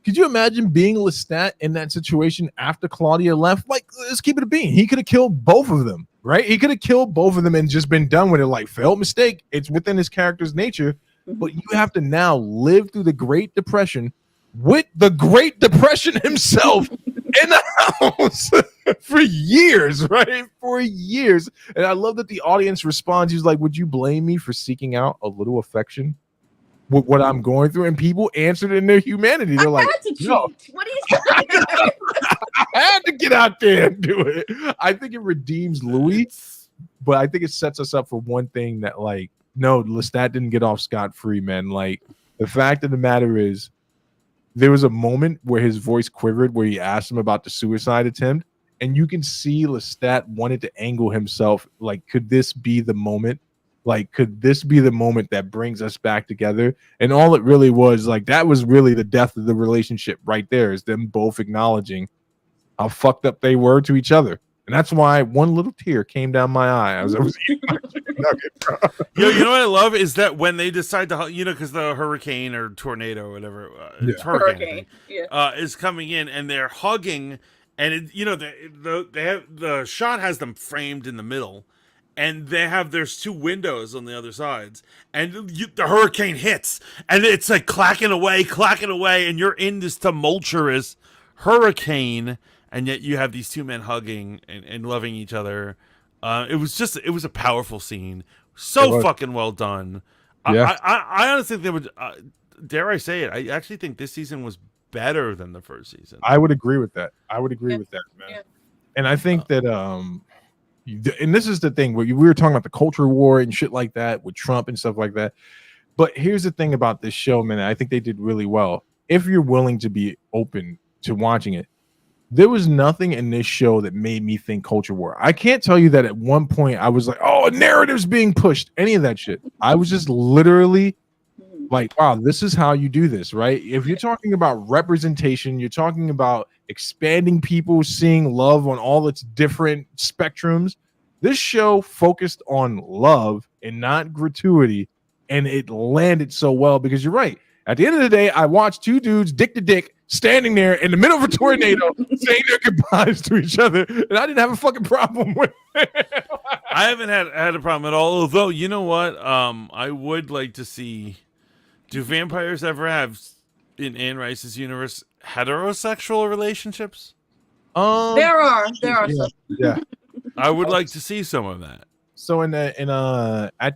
Could you imagine being Lestat in that situation after Claudia left? Like, let's keep it a bean. He could have killed both of them, right? He could have killed both of them and just been done with it. Like, failed mistake. It's within his character's nature. But you have to now live through the Great Depression with the Great Depression himself in the house for years, right? For years. And I love that the audience responds. He's like, would you blame me for seeking out a little affection with what I'm going through? And people answered in their humanity. They're like, no. What are you saying? I had to get out there and do it. I think it redeems Louis, but I think it sets us up for one thing that, like, no, Lestat didn't get off scot-free, man. Like, the fact of the matter is, there was a moment where his voice quivered where he asked him about the suicide attempt, and you can see Lestat wanted to angle himself. Like, could this be the moment? Like, could this be the moment that brings us back together? And all it really was, like, that was really the death of the relationship right there, is them both acknowledging how fucked up they were to each other. And that's why one little tear came down my eye as I was eating my chicken nugget. You know what I love is that when they decide to, because the hurricane or tornado or whatever, it's hurricane, is coming in, and they're hugging, and they have the shot has them framed in the middle, and there's two windows on the other sides, and the hurricane hits, and it's like clacking away, and you're in this tumultuous hurricane. And yet you have these two men hugging and loving each other. It was a powerful scene. So fucking well done. Yeah. I honestly think they would, dare I say it, I actually think this season was better than the first season. I would agree with that. With that, man. Yeah. And I think that, and this is the thing where we were talking about the culture war and shit like that with Trump and stuff like that. But here's the thing about this show, man. I think they did really well. If you're willing to be open to watching it, there was nothing in this show that made me think culture war. I can't tell you that at one point I was like, oh, narrative's being pushed, any of that shit. I was just literally like, wow, this is how you do this, right? If you're talking about representation, you're talking about expanding people seeing love on all its different spectrums. This show focused on love and not gratuity, and it landed so well because you're right. At the end of the day, I watched two dudes dick to dick standing there in the middle of a tornado saying their goodbyes to each other, and I didn't have a fucking problem with it. I haven't had a problem at all, although, you know what? I would like to see, do vampires ever have, in Anne Rice's universe, heterosexual relationships? There are some. Yeah. I would like to see some of that. So at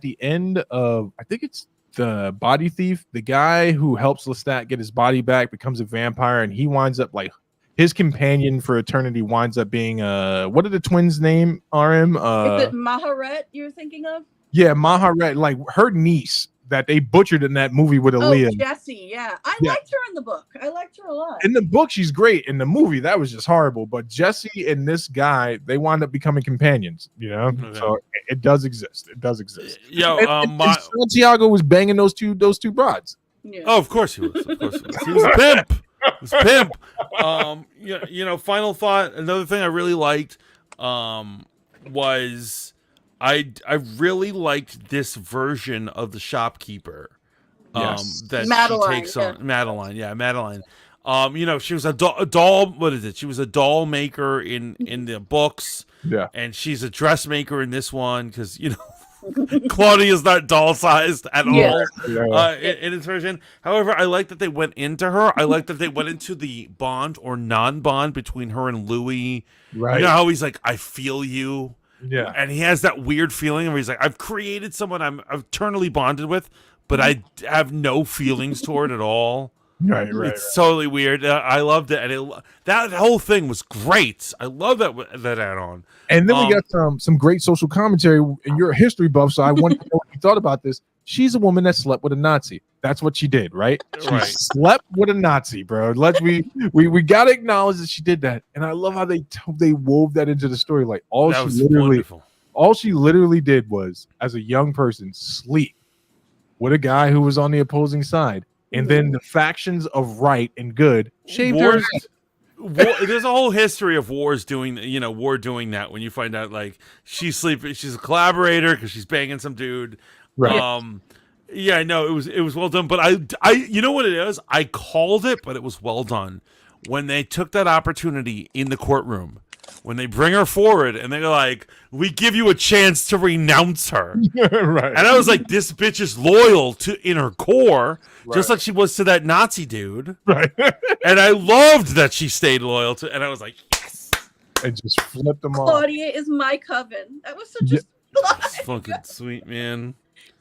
the end of, I think it's the Body Thief, the guy who helps Lestat get his body back becomes a vampire, and he winds up like his companion for eternity winds up being what are the twins' name? RM. Is it Maharet you're thinking of? Yeah, Maharet, like her niece that they butchered in that movie with Aaliyah. Oh, Jessie, yeah. I Yeah. liked her in the book. I liked her a lot. In the book, she's great. In the movie, that was just horrible. But Jesse and this guy, they wind up becoming companions, you know? Okay. So it does exist. It does exist. Yo, And Santiago was banging those two broads. Yeah. Oh, of course he was. Of course he was. He was a pimp. He was a pimp. You know, final thought. Another thing I really liked was I really liked this version of the shopkeeper. Yes. That Madeline, she takes on. Madeline, yeah, Madeline. You know, she was a doll. What is it? She was a doll maker in the books. Yeah. And she's a dressmaker in this one because you know. Claudia is not doll sized at all in its version. However, I like that they went into her. I like that they went into the bond or non-bond between her and Louis. Right. You know how he's like, I feel you. Yeah. And he has that weird feeling where he's like, I've created someone I'm eternally bonded with, but I have no feelings toward at all. Right. It's totally weird. I loved it, and that whole thing was great. I love that add-on. And then we got some great social commentary. And you're a history buff, so I wanted to know what you thought about this. She's a woman that slept with a Nazi. That's what she did, right? She slept with a Nazi, bro. We got to acknowledge that she did that. And I love how they wove that into the story. Like all she literally did was, as a young person, sleep with a guy who was on the opposing side. And then the factions of right and good shaved her. There's a whole history of war doing that. When you find out like she's a collaborator because she's banging some dude. Right. Yeah, no, it was well done. But I you know what it is? I called it, but it was well done when they took that opportunity in the courtroom. When they bring her forward and they're like, we give you a chance to renounce her. Right. And I was like, this bitch is loyal in her core, just like she was to that Nazi dude. Right. And I loved that she stayed loyal to, and I was like, yes. And just flipped them off. Claudia is my coven. That was such a That's fucking sweet, man.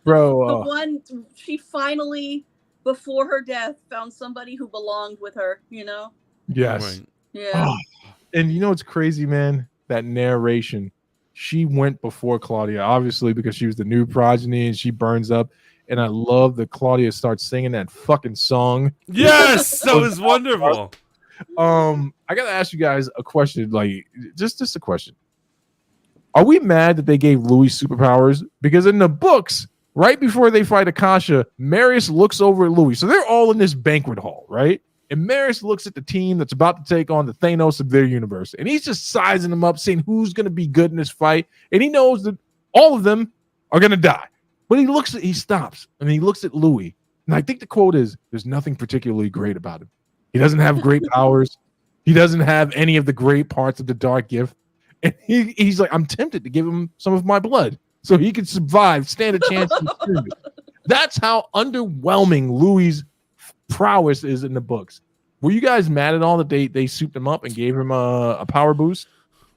Bro. The one she finally, before her death, found somebody who belonged with her, you know? Yes. Right. Yeah. Oh. And you know what's crazy, man? That narration. She went before Claudia, obviously, because she was the new progeny and she burns up. And I love that Claudia starts singing that fucking song. Yes, that was wonderful. I gotta ask you guys a question, like just a question. Are we mad that they gave Louis superpowers? Because in the books, right before they fight Akasha, Marius looks over at Louis. So they're all in this banquet hall, right? And Marius looks at the team that's about to take on the Thanos of their universe. And he's just sizing them up, saying who's going to be good in this fight. And he knows that all of them are going to die. But he stops, and he looks at Louis. And I think the quote is, there's nothing particularly great about him. He doesn't have great powers. He doesn't have any of the great parts of the dark gift. And he's like, I'm tempted to give him some of my blood so he can survive, stand a chance. That's how underwhelming Louis' prowess is in the books. Were you guys mad at all that they souped him up and gave him a power boost?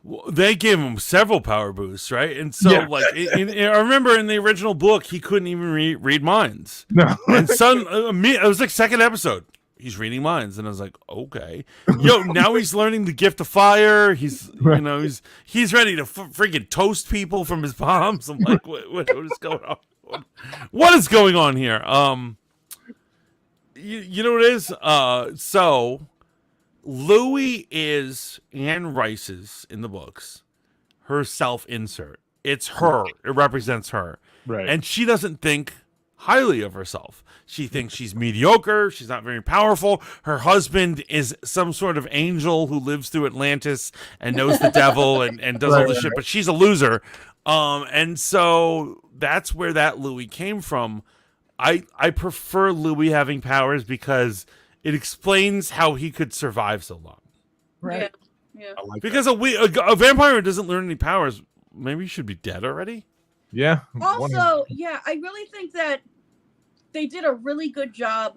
Well, they gave him several power boosts, right? And so, I remember in the original book, he couldn't even read minds. No. And it was like second episode. He's reading minds, and I was like, okay. Now he's learning the gift of fire. He's, he's ready to freaking toast people from his palms. I'm like, what is going on? What is going on here? You know what it is? So Louis is Anne Rice's in the books, her self-insert. It's her. It represents her. Right. And she doesn't think highly of herself. She thinks she's mediocre. She's not very powerful. Her husband is some sort of angel who lives through Atlantis and knows the devil and does all this shit, but she's a loser. And so that's where that Louis came from. I prefer Louis having powers because it explains how he could survive so long. Right. Yeah. Like because a vampire who doesn't learn any powers, maybe he should be dead already. Yeah. Also, I really think that they did a really good job,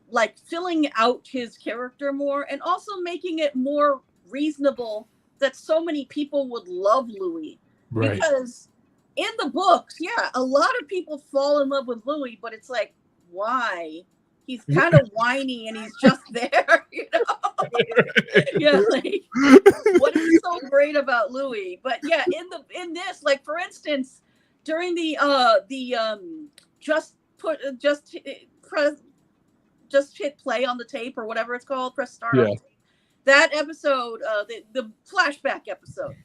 like filling out his character more and also making it more reasonable that so many people would love Louis. Right. Because in the books, a lot of people fall in love with Louis, but it's like, why? He's kind of whiny and he's just there, you know? Yeah, like what is so great about Louis? But yeah, in this, like for instance, during the just hit play on the tape or whatever it's called, press start on the tape. That episode, the flashback episode,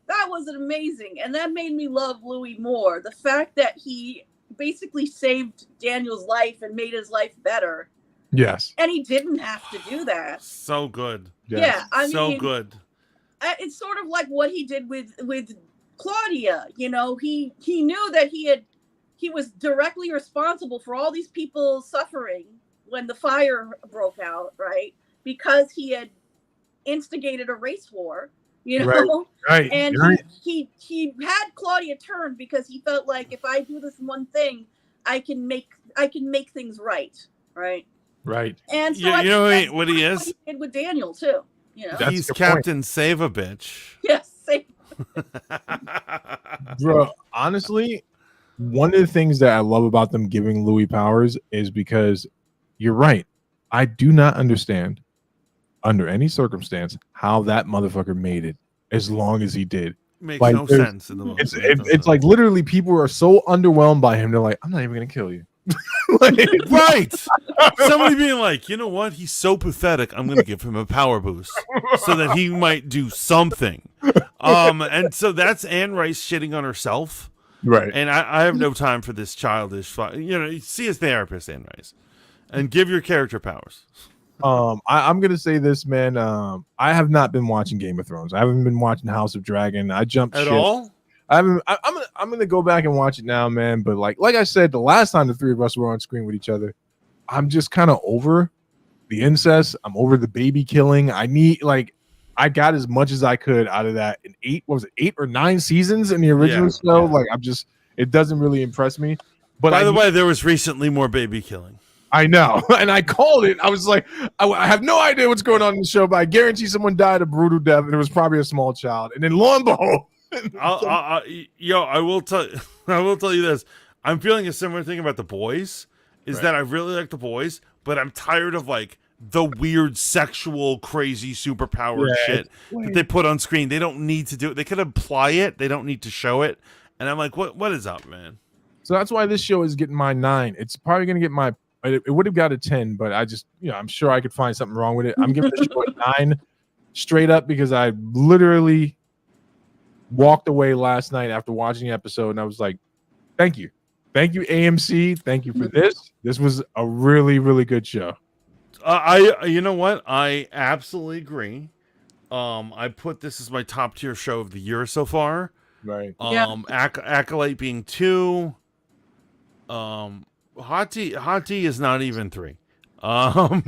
that was amazing, and that made me love Louis more. The fact that he basically saved Daniel's life and made his life better. Yes. And he didn't have to do that. So good. Yes. Yeah, I so mean, good. It's sort of like what he did with Claudia. You know, he knew that he was directly responsible for all these people suffering when the fire broke out, right? Because he had instigated a race war, you know. Right. And he had Claudia turn because he felt like if I do this one thing, I can make things right. Right. And so You know what he is? What he did with Daniel too. You know, He's Captain Save a Bitch. yes. Bro, honestly, one of the things that I love about them giving Louis powers is because you're right. I do not understand under any circumstance how that motherfucker made it as long as he did. Makes like, no sense in the moment. It's like literally people are so underwhelmed by him. They're like, I'm not even gonna kill you. Right. Somebody being like, you know what? He's so pathetic. I'm going to give him a power boost so that he might do something. And so that's Anne Rice shitting on herself. Right. And I have no time for this childish, see a therapist, Anne Rice, and give your character powers. I'm gonna say this, man. I have not been watching Game of Thrones. I haven't been watching House of Dragon. I jumped At ship. all? I'm gonna go back and watch it now, man. But like I said, the last time the three of us were on screen with each other, I'm just kind of over the incest. I'm over the baby killing. I got as much as I could out of that in 8 or 9 seasons in the original show. Like it doesn't really impress me. But by the way, there was recently more baby killing. I know, and I called it. I was like, I have no idea what's going on in the show, but I guarantee someone died a brutal death, and it was probably a small child. And then lo and behold. I will tell you this. I'm feeling a similar thing about The Boys. That I really like The Boys, but I'm tired of like the weird sexual, crazy, superpowered shit that they put on screen. They don't need to do it. They could imply it. They don't need to show it. And I'm like, what is up, man? So that's why this show is getting my 9. It's probably gonna get my. It would have got a 10, but I just, I'm sure I could find something wrong with it. I'm giving the show a 9 straight up because I literally walked away last night after watching the episode and I was like, thank you AMC, thank you for this. This was a really, really good show. You know what, I absolutely agree. I put this as my top tier show of the year so far. Right. Acolyte being 2. Hot tea is not even 3. I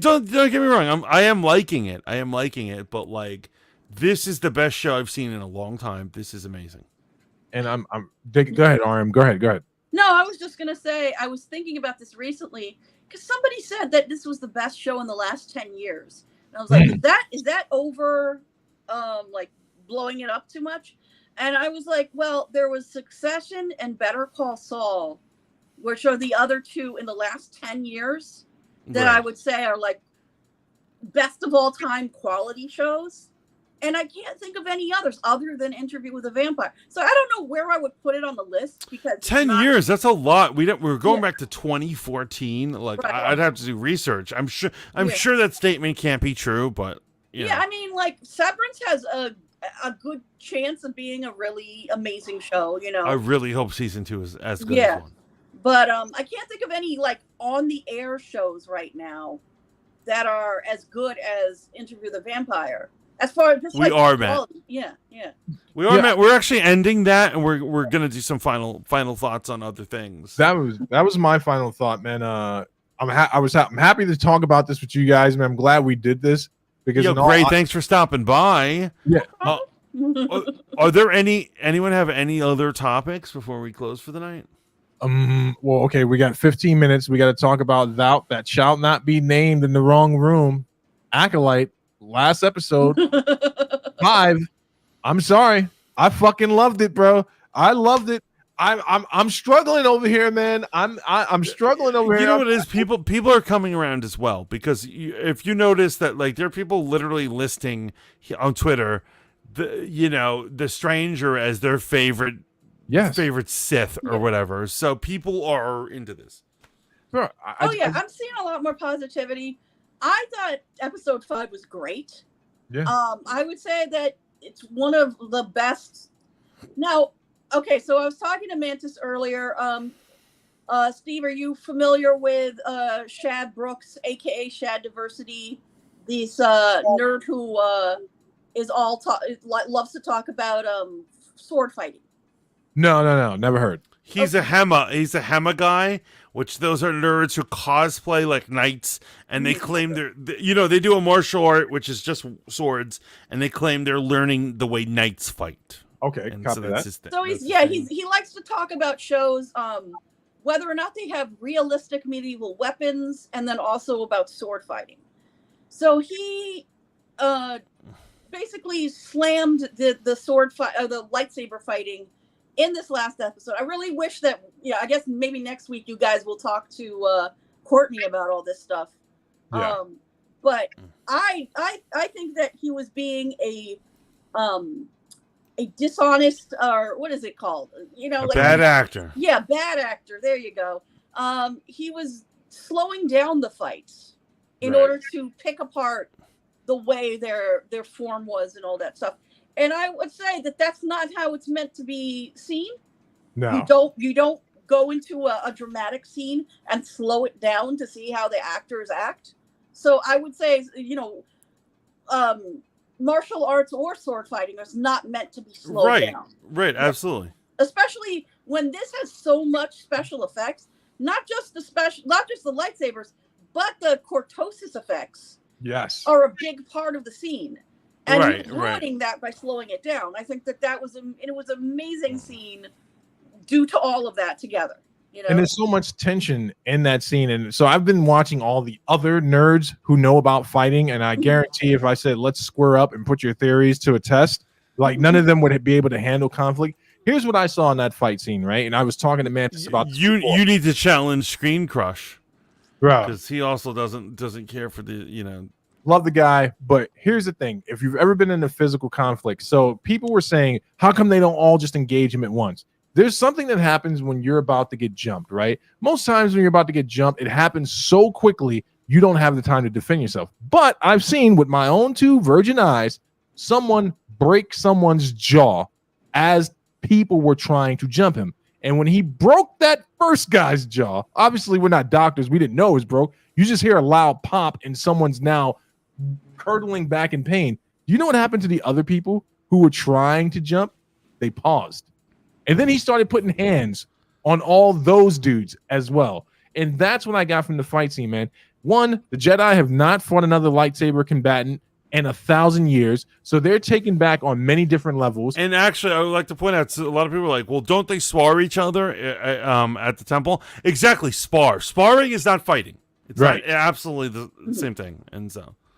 don't get me wrong, I am liking it, but like, this is the best show I've seen in a long time. This is amazing. And I'm go ahead, RM. Go ahead. No, I was just gonna say I was thinking about this recently because somebody said that this was the best show in the last 10 years. And I was like, is that over like blowing it up too much? And I was like, well, there was Succession and Better Call Saul, which are the other 2 in the last 10 years that I would say are like best of all time quality shows. And I can't think of any others other than Interview with a Vampire. So I don't know where I would put it on the list because 10 years, that's a lot. We're going back to 2014. Like I'd have to do research. I'm sure that statement can't be true, but I mean, like Severance has a good chance of being a really amazing show, I really hope season 2 is as good as 1. But I can't think of any like on the air shows right now that are as good as Interview with a Vampire. As far as just we are, Matt. Yeah. We are, Matt. We're actually ending that, and we're gonna do some final thoughts on other things. That was my final thought, man. I'm happy to talk about this with you guys, man. I'm glad we did this because great. Thanks for stopping by. Yeah. Are there anyone have any other topics before we close for the night? Well, okay, we got 15 minutes. We got to talk about Thou That Shall Not Be Named in the Wrong Room. Acolyte. Last episode 5. I'm sorry. I fucking loved it, bro. I loved it. I'm struggling over here, man. I'm struggling over here. You know what it is? People are coming around as well because if you notice that like there are people literally listing on Twitter, the stranger as their favorite Sith or whatever. So people are into this. Bro, I'm seeing a lot more positivity. I thought episode 5 was great. Yeah. I would say that it's one of the best. Now, okay, so I was talking to Mantis earlier. Steve, are you familiar with Shad Brooks, aka Shad Diversity? This nerd who loves to talk about sword fighting. No, never heard. He's a Hema guy, which those are nerds who cosplay like knights, and they claim they do a martial art, which is just swords, and they claim they're learning the way knights fight. Okay, and copy so that. that's his thing. So he likes to talk about shows, whether or not they have realistic medieval weapons, and then also about sword fighting. So he basically slammed the sword fight, the lightsaber fighting in this last episode. I really wish that, I guess maybe next week you guys will talk to Courtney about all this stuff. Yeah. But I think that he was being a dishonest, or what is it called? Bad actor. Yeah, bad actor. There you go. He was slowing down the fights in order to pick apart the way their form was and all that stuff. And I would say that that's not how it's meant to be seen. No. You don't go into a dramatic scene and slow it down to see how the actors act. So I would say, martial arts or sword fighting is not meant to be slowed down. Right, absolutely. Especially when this has so much special effects, not just the lightsabers, but the cortosis effects. Yes. Are a big part of the scene. And he's ruining that by slowing it down. I think that was an amazing scene due to all of that together. And there's so much tension in that scene. And so I've been watching all the other nerds who know about fighting. And I guarantee if I said, let's square up and put your theories to a test, like none of them would be able to handle conflict. Here's what I saw in that fight scene, right? And I was talking to Mantis about this you need to challenge Screen Crush. Bro. Because he also doesn't care for the, Love the guy, but here's the thing. If you've ever been in a physical conflict, so people were saying, how come they don't all just engage him at once? There's something that happens when you're about to get jumped, right? Most times when you're about to get jumped, it happens so quickly, you don't have the time to defend yourself. But I've seen with my own 2 virgin eyes, someone break someone's jaw as people were trying to jump him. And when he broke that first guy's jaw, obviously we're not doctors. We didn't know it was broke. You just hear a loud pop and someone's now curdling back in pain. You know what happened to the other people who were trying to jump? They paused. And then he started putting hands on all those dudes as well. And that's what I got from the fight scene, man. One, the Jedi have not fought another lightsaber combatant in 1,000 years. So they're taken back on many different levels. And actually, I would like to point out, a lot of people are like, well, don't they spar each other at the temple? Exactly, spar. Sparring is not fighting. It's not absolutely the same thing.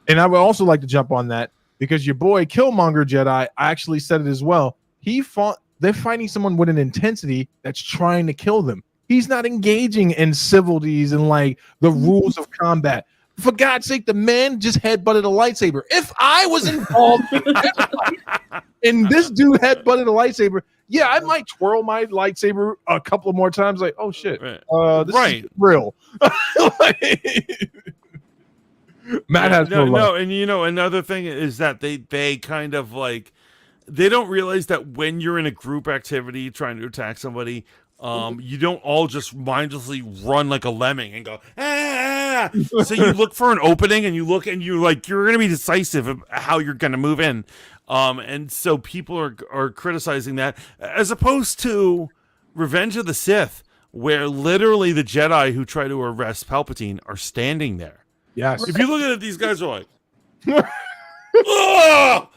And I would also like to jump on that because your boy Killmonger Jedi actually said it as well. They're fighting someone with an intensity that's trying to kill them. He's not engaging in civilities and like the rules of combat. For God's sake, the man just headbutted a lightsaber. If I was involved and this dude headbutted a lightsaber, yeah, I might twirl my lightsaber a couple of more times. Like, oh shit, this is real. Matt has no, and another thing is that they kind of like they don't realize that when you're in a group activity trying to attack somebody, you don't all just mindlessly run like a lemming and go ah. So you look for an opening and you're like you're going to be decisive of how you're going to move in, and so people are criticizing that as opposed to Revenge of the Sith, where literally the Jedi who try to arrest Palpatine are standing there. Yes. If you look at it, these guys are like, oh,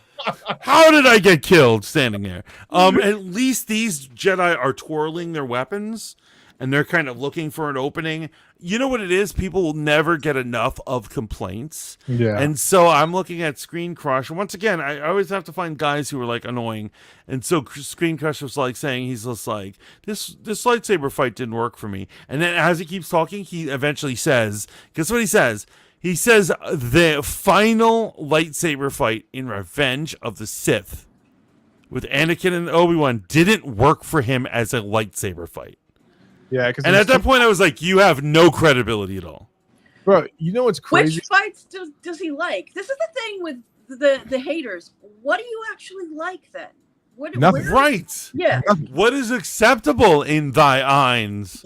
how did I get killed standing there? At least these Jedi are twirling their weapons and they're kind of looking for an opening. You know what it is? People will never get enough of complaints. Yeah. And so I'm looking at Screen Crush. And once again, I always have to find guys who are like annoying. And so Screen Crush was like saying, he's just like, this lightsaber fight didn't work for me. And then as he keeps talking, he eventually says, guess what he says? He says the final lightsaber fight in Revenge of the Sith with Anakin and Obi-Wan didn't work for him as a lightsaber fight. Yeah, and at that point, I was like, you have no credibility at all. Bro, you know what's crazy? Which fights does he like? This is the thing with the haters. What do you actually like then? Nothing. Right. Yeah. What is acceptable in thy eyes?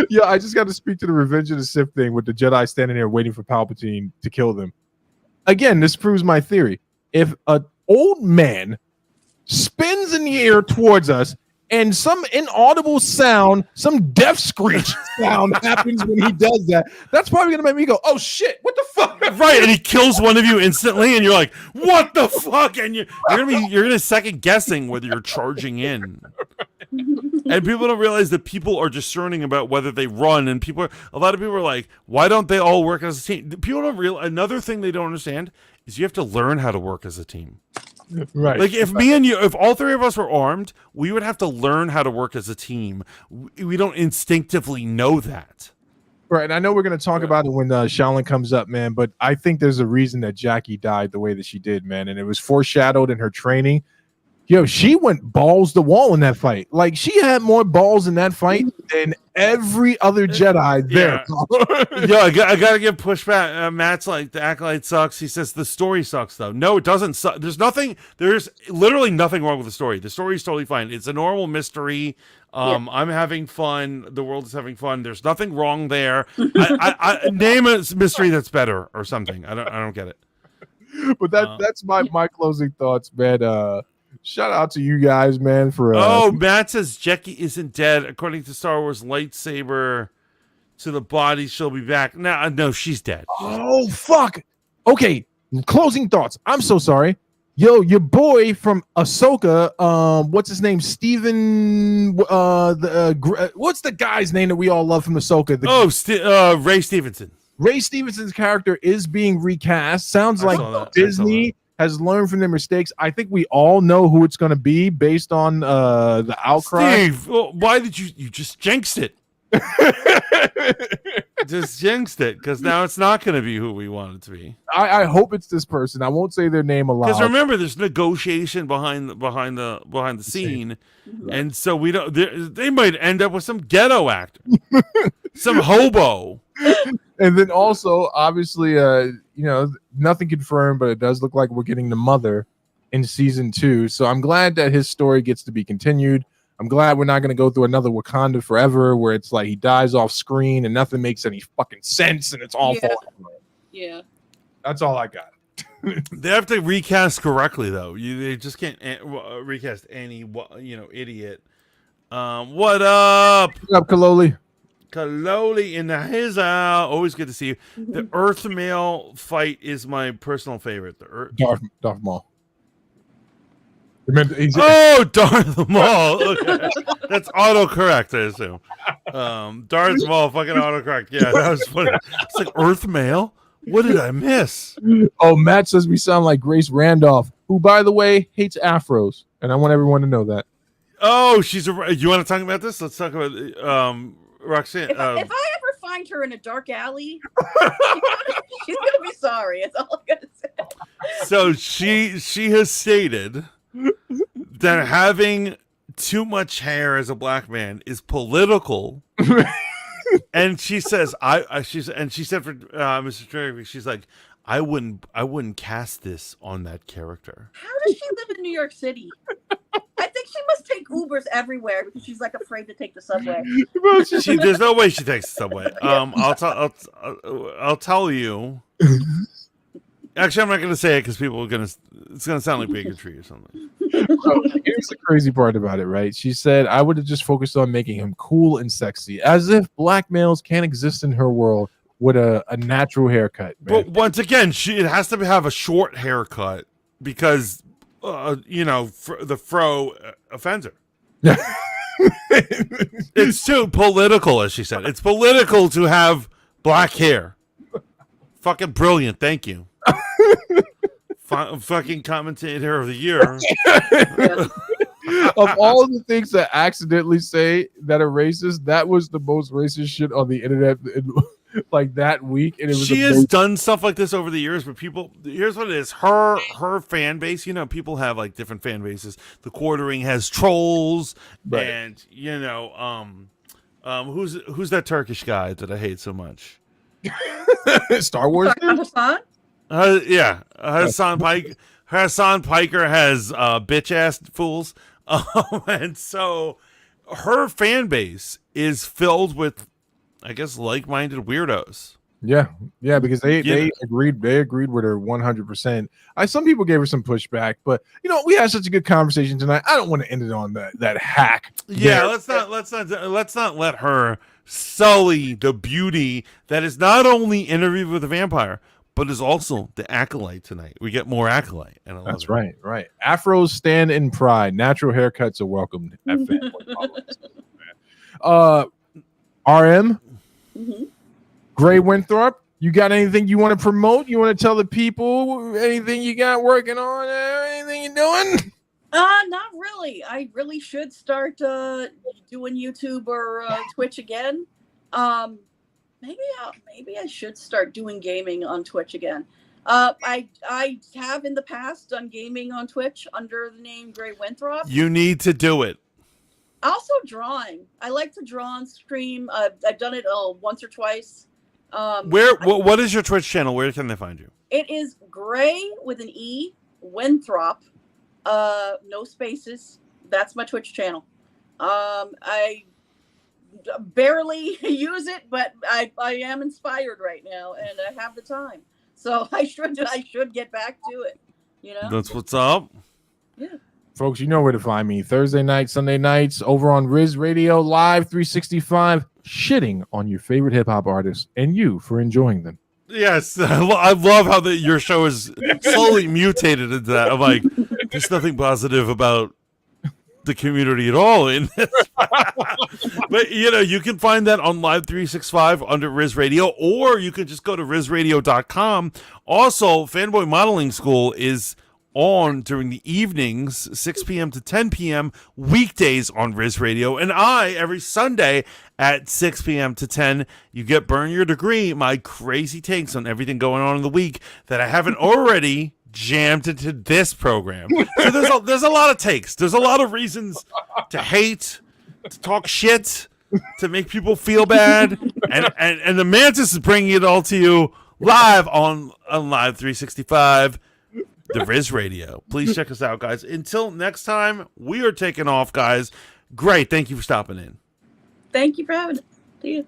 Yeah, I just got to speak to the Revenge of the Sith thing with the Jedi standing there waiting for Palpatine to kill them. Again, this proves my theory. If an old man spins in the air towards us and some inaudible sound, some death screech sound happens when he does that, that's probably going to make me go, oh shit, what the fuck? Right, and he kills one of you instantly, and you're like, what the fuck? And you're gonna second guessing whether you're charging in. And people don't realize that people are discerning about whether they run, and a lot of people are like, why don't they all work as a team? People don't realize, another thing they don't understand is you have to learn how to work as a team. Right. Like if all three of us were armed, we would have to learn how to work as a team. We don't instinctively know that. Right, and I know we're going to talk about it when Shaolin comes up, man, but I think there's a reason that Jackie died the way that she did, man, and it was foreshadowed in her training. Yo, she went balls to wall in that fight. Like, she had more balls in that fight than every other Jedi there. Yeah, I got to give pushback. Matt's like, the Acolyte sucks. He says the story sucks, though. No, it doesn't suck. There's literally nothing wrong with the story. The story is totally fine. It's a normal mystery. I'm having fun. The world is having fun. There's nothing wrong there. I name a mystery that's better or something. I don't get it. But that's my closing thoughts, man. Shout out to you guys, man, for Matt says Jackie isn't dead. According to Star Wars lightsaber to the body, she'll be back. No, she's dead. Oh fuck. Okay, closing thoughts. I'm so sorry. Yo, your boy from Ahsoka, what's his name? Steven what's the guy's name that we all love from Ahsoka? Ray Stevenson. Ray Stevenson's character is being recast. Sounds like Disney has learned from their mistakes. I think we all know who it's going to be based on the outcry. Steve, why did you just jinxed it? Just jinxed it, because now it's not going to be who we want it to be. I hope it's this person. I won't say their name aloud. Because remember, there's negotiation behind the scene, and so we don't. They might end up with some ghetto actor, some hobo. And then also, obviously, nothing confirmed, but it does look like we're getting the mother in season 2. So I'm glad that his story gets to be continued. I'm glad we're not going to go through another Wakanda Forever where it's like he dies off screen and nothing makes any fucking sense and it's all falling apart. Yeah. That's all I got. They have to recast correctly, though. They just can't recast any idiot. What up? What up, Kaloli? Kaloli in the always good to see you. The Earth Male fight is my personal favorite. Darth Maul. Darth Maul. Okay. That's autocorrect, I assume. Darth Maul, fucking autocorrect. Yeah, that was funny. It's like Earth Male. What did I miss? Oh, Matt says we sound like Grace Randolph, who, by the way, hates afros, and I want everyone to know that. Oh, you want to talk about this? Let's talk about Roxanne. If I ever find her in a dark alley, she's gonna be sorry. That's all I'm gonna say. So she has stated that having too much hair as a black man is political. And she says, she said for Mr. Trigger, she's like, I wouldn't cast this on that character. How does she live in New York City? I think she must take Ubers everywhere because she's like afraid to take the subway. There's no way she takes the subway. I'll tell you. Actually, I'm not going to say it because it's going to sound like bigotry or something. So, here's the crazy part about it, right? She said, I would have just focused on making him cool and sexy, as if black males can't exist in her world with a natural haircut. Man. But once again, it has to have a short haircut because, the fro offends her. It's too political, as she said. It's political to have black hair. Fucking brilliant. Thank you. Fucking commentator of the year. Of all the things that accidentally say that are racist, that was the most racist shit on the internet like that week. And it was she has done stuff like this over the years, but people, here's what it is. Her fan base, you know, people have like different fan bases. The Quartering has trolls, Right. and you know, who's that Turkish guy that I hate so much? Star Wars. Hassan? Yeah, Hassan Pike. Hassan Piker has bitch ass fools, and so her fan base is filled with, I guess, like-minded weirdos. Yeah, because they agreed with her 100%. Some people gave her some pushback, but you know, we had such a good conversation tonight. I don't want to end it on that hack. Yeah, let's not let her sully the beauty that is not only Interview with a Vampire, but is also the Acolyte tonight. We get more Acolyte, and I love That's it. right. Afros stand in pride. Natural haircuts are welcomed at Fanboy Modelings. RM. Mm-hmm. Gray Winthrop, you got anything you want to promote? You want to tell the people anything you got working on? Anything you doing? Not really. I really should start doing YouTube or Twitch again. Maybe I should start doing gaming on Twitch again. I have in the past done gaming on Twitch under the name Gray Winthrop. You need to do it. Also drawing. I like to draw on stream. I've done it once or twice. What is your Twitch channel? Where can they find you? It is Gray with an E, Winthrop, no spaces. That's my Twitch channel. I barely use it, but I am inspired right now, and I have the time, so I should get back to it. You know, That's what's up. Yeah. Folks, you know where to find me. Thursday nights, Sunday nights, over on Riz Radio Live 365, shitting on your favorite hip-hop artists and you for enjoying them. Yes, I love how your show is slowly mutated into that. I'm like, there's nothing positive about the community at all in this. But you know, you can find that on Live 365 under Riz Radio, or you can just go to rizradio.com. Also, Fanboy Modeling School is on during the evenings, 6 p.m. to 10 p.m. weekdays on Riz Radio, and every Sunday at 6 p.m. to 10, you get Burn Your Degree, my crazy takes on everything going on in the week that I haven't already jammed into this program. So there's a lot of takes. There's a lot of reasons to hate, to talk shit, to make people feel bad, and the Mantis is bringing it all to you live on Live 365. The Riz Radio. Please check us out, guys. Until next time, we are taking off, guys. Great. Thank you for stopping in. Thank you for having it. See you.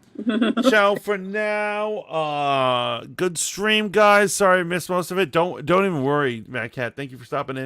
Ciao for now. Good stream, guys. Sorry I missed most of it. Don't even worry, Matt Cat. Thank you for stopping in.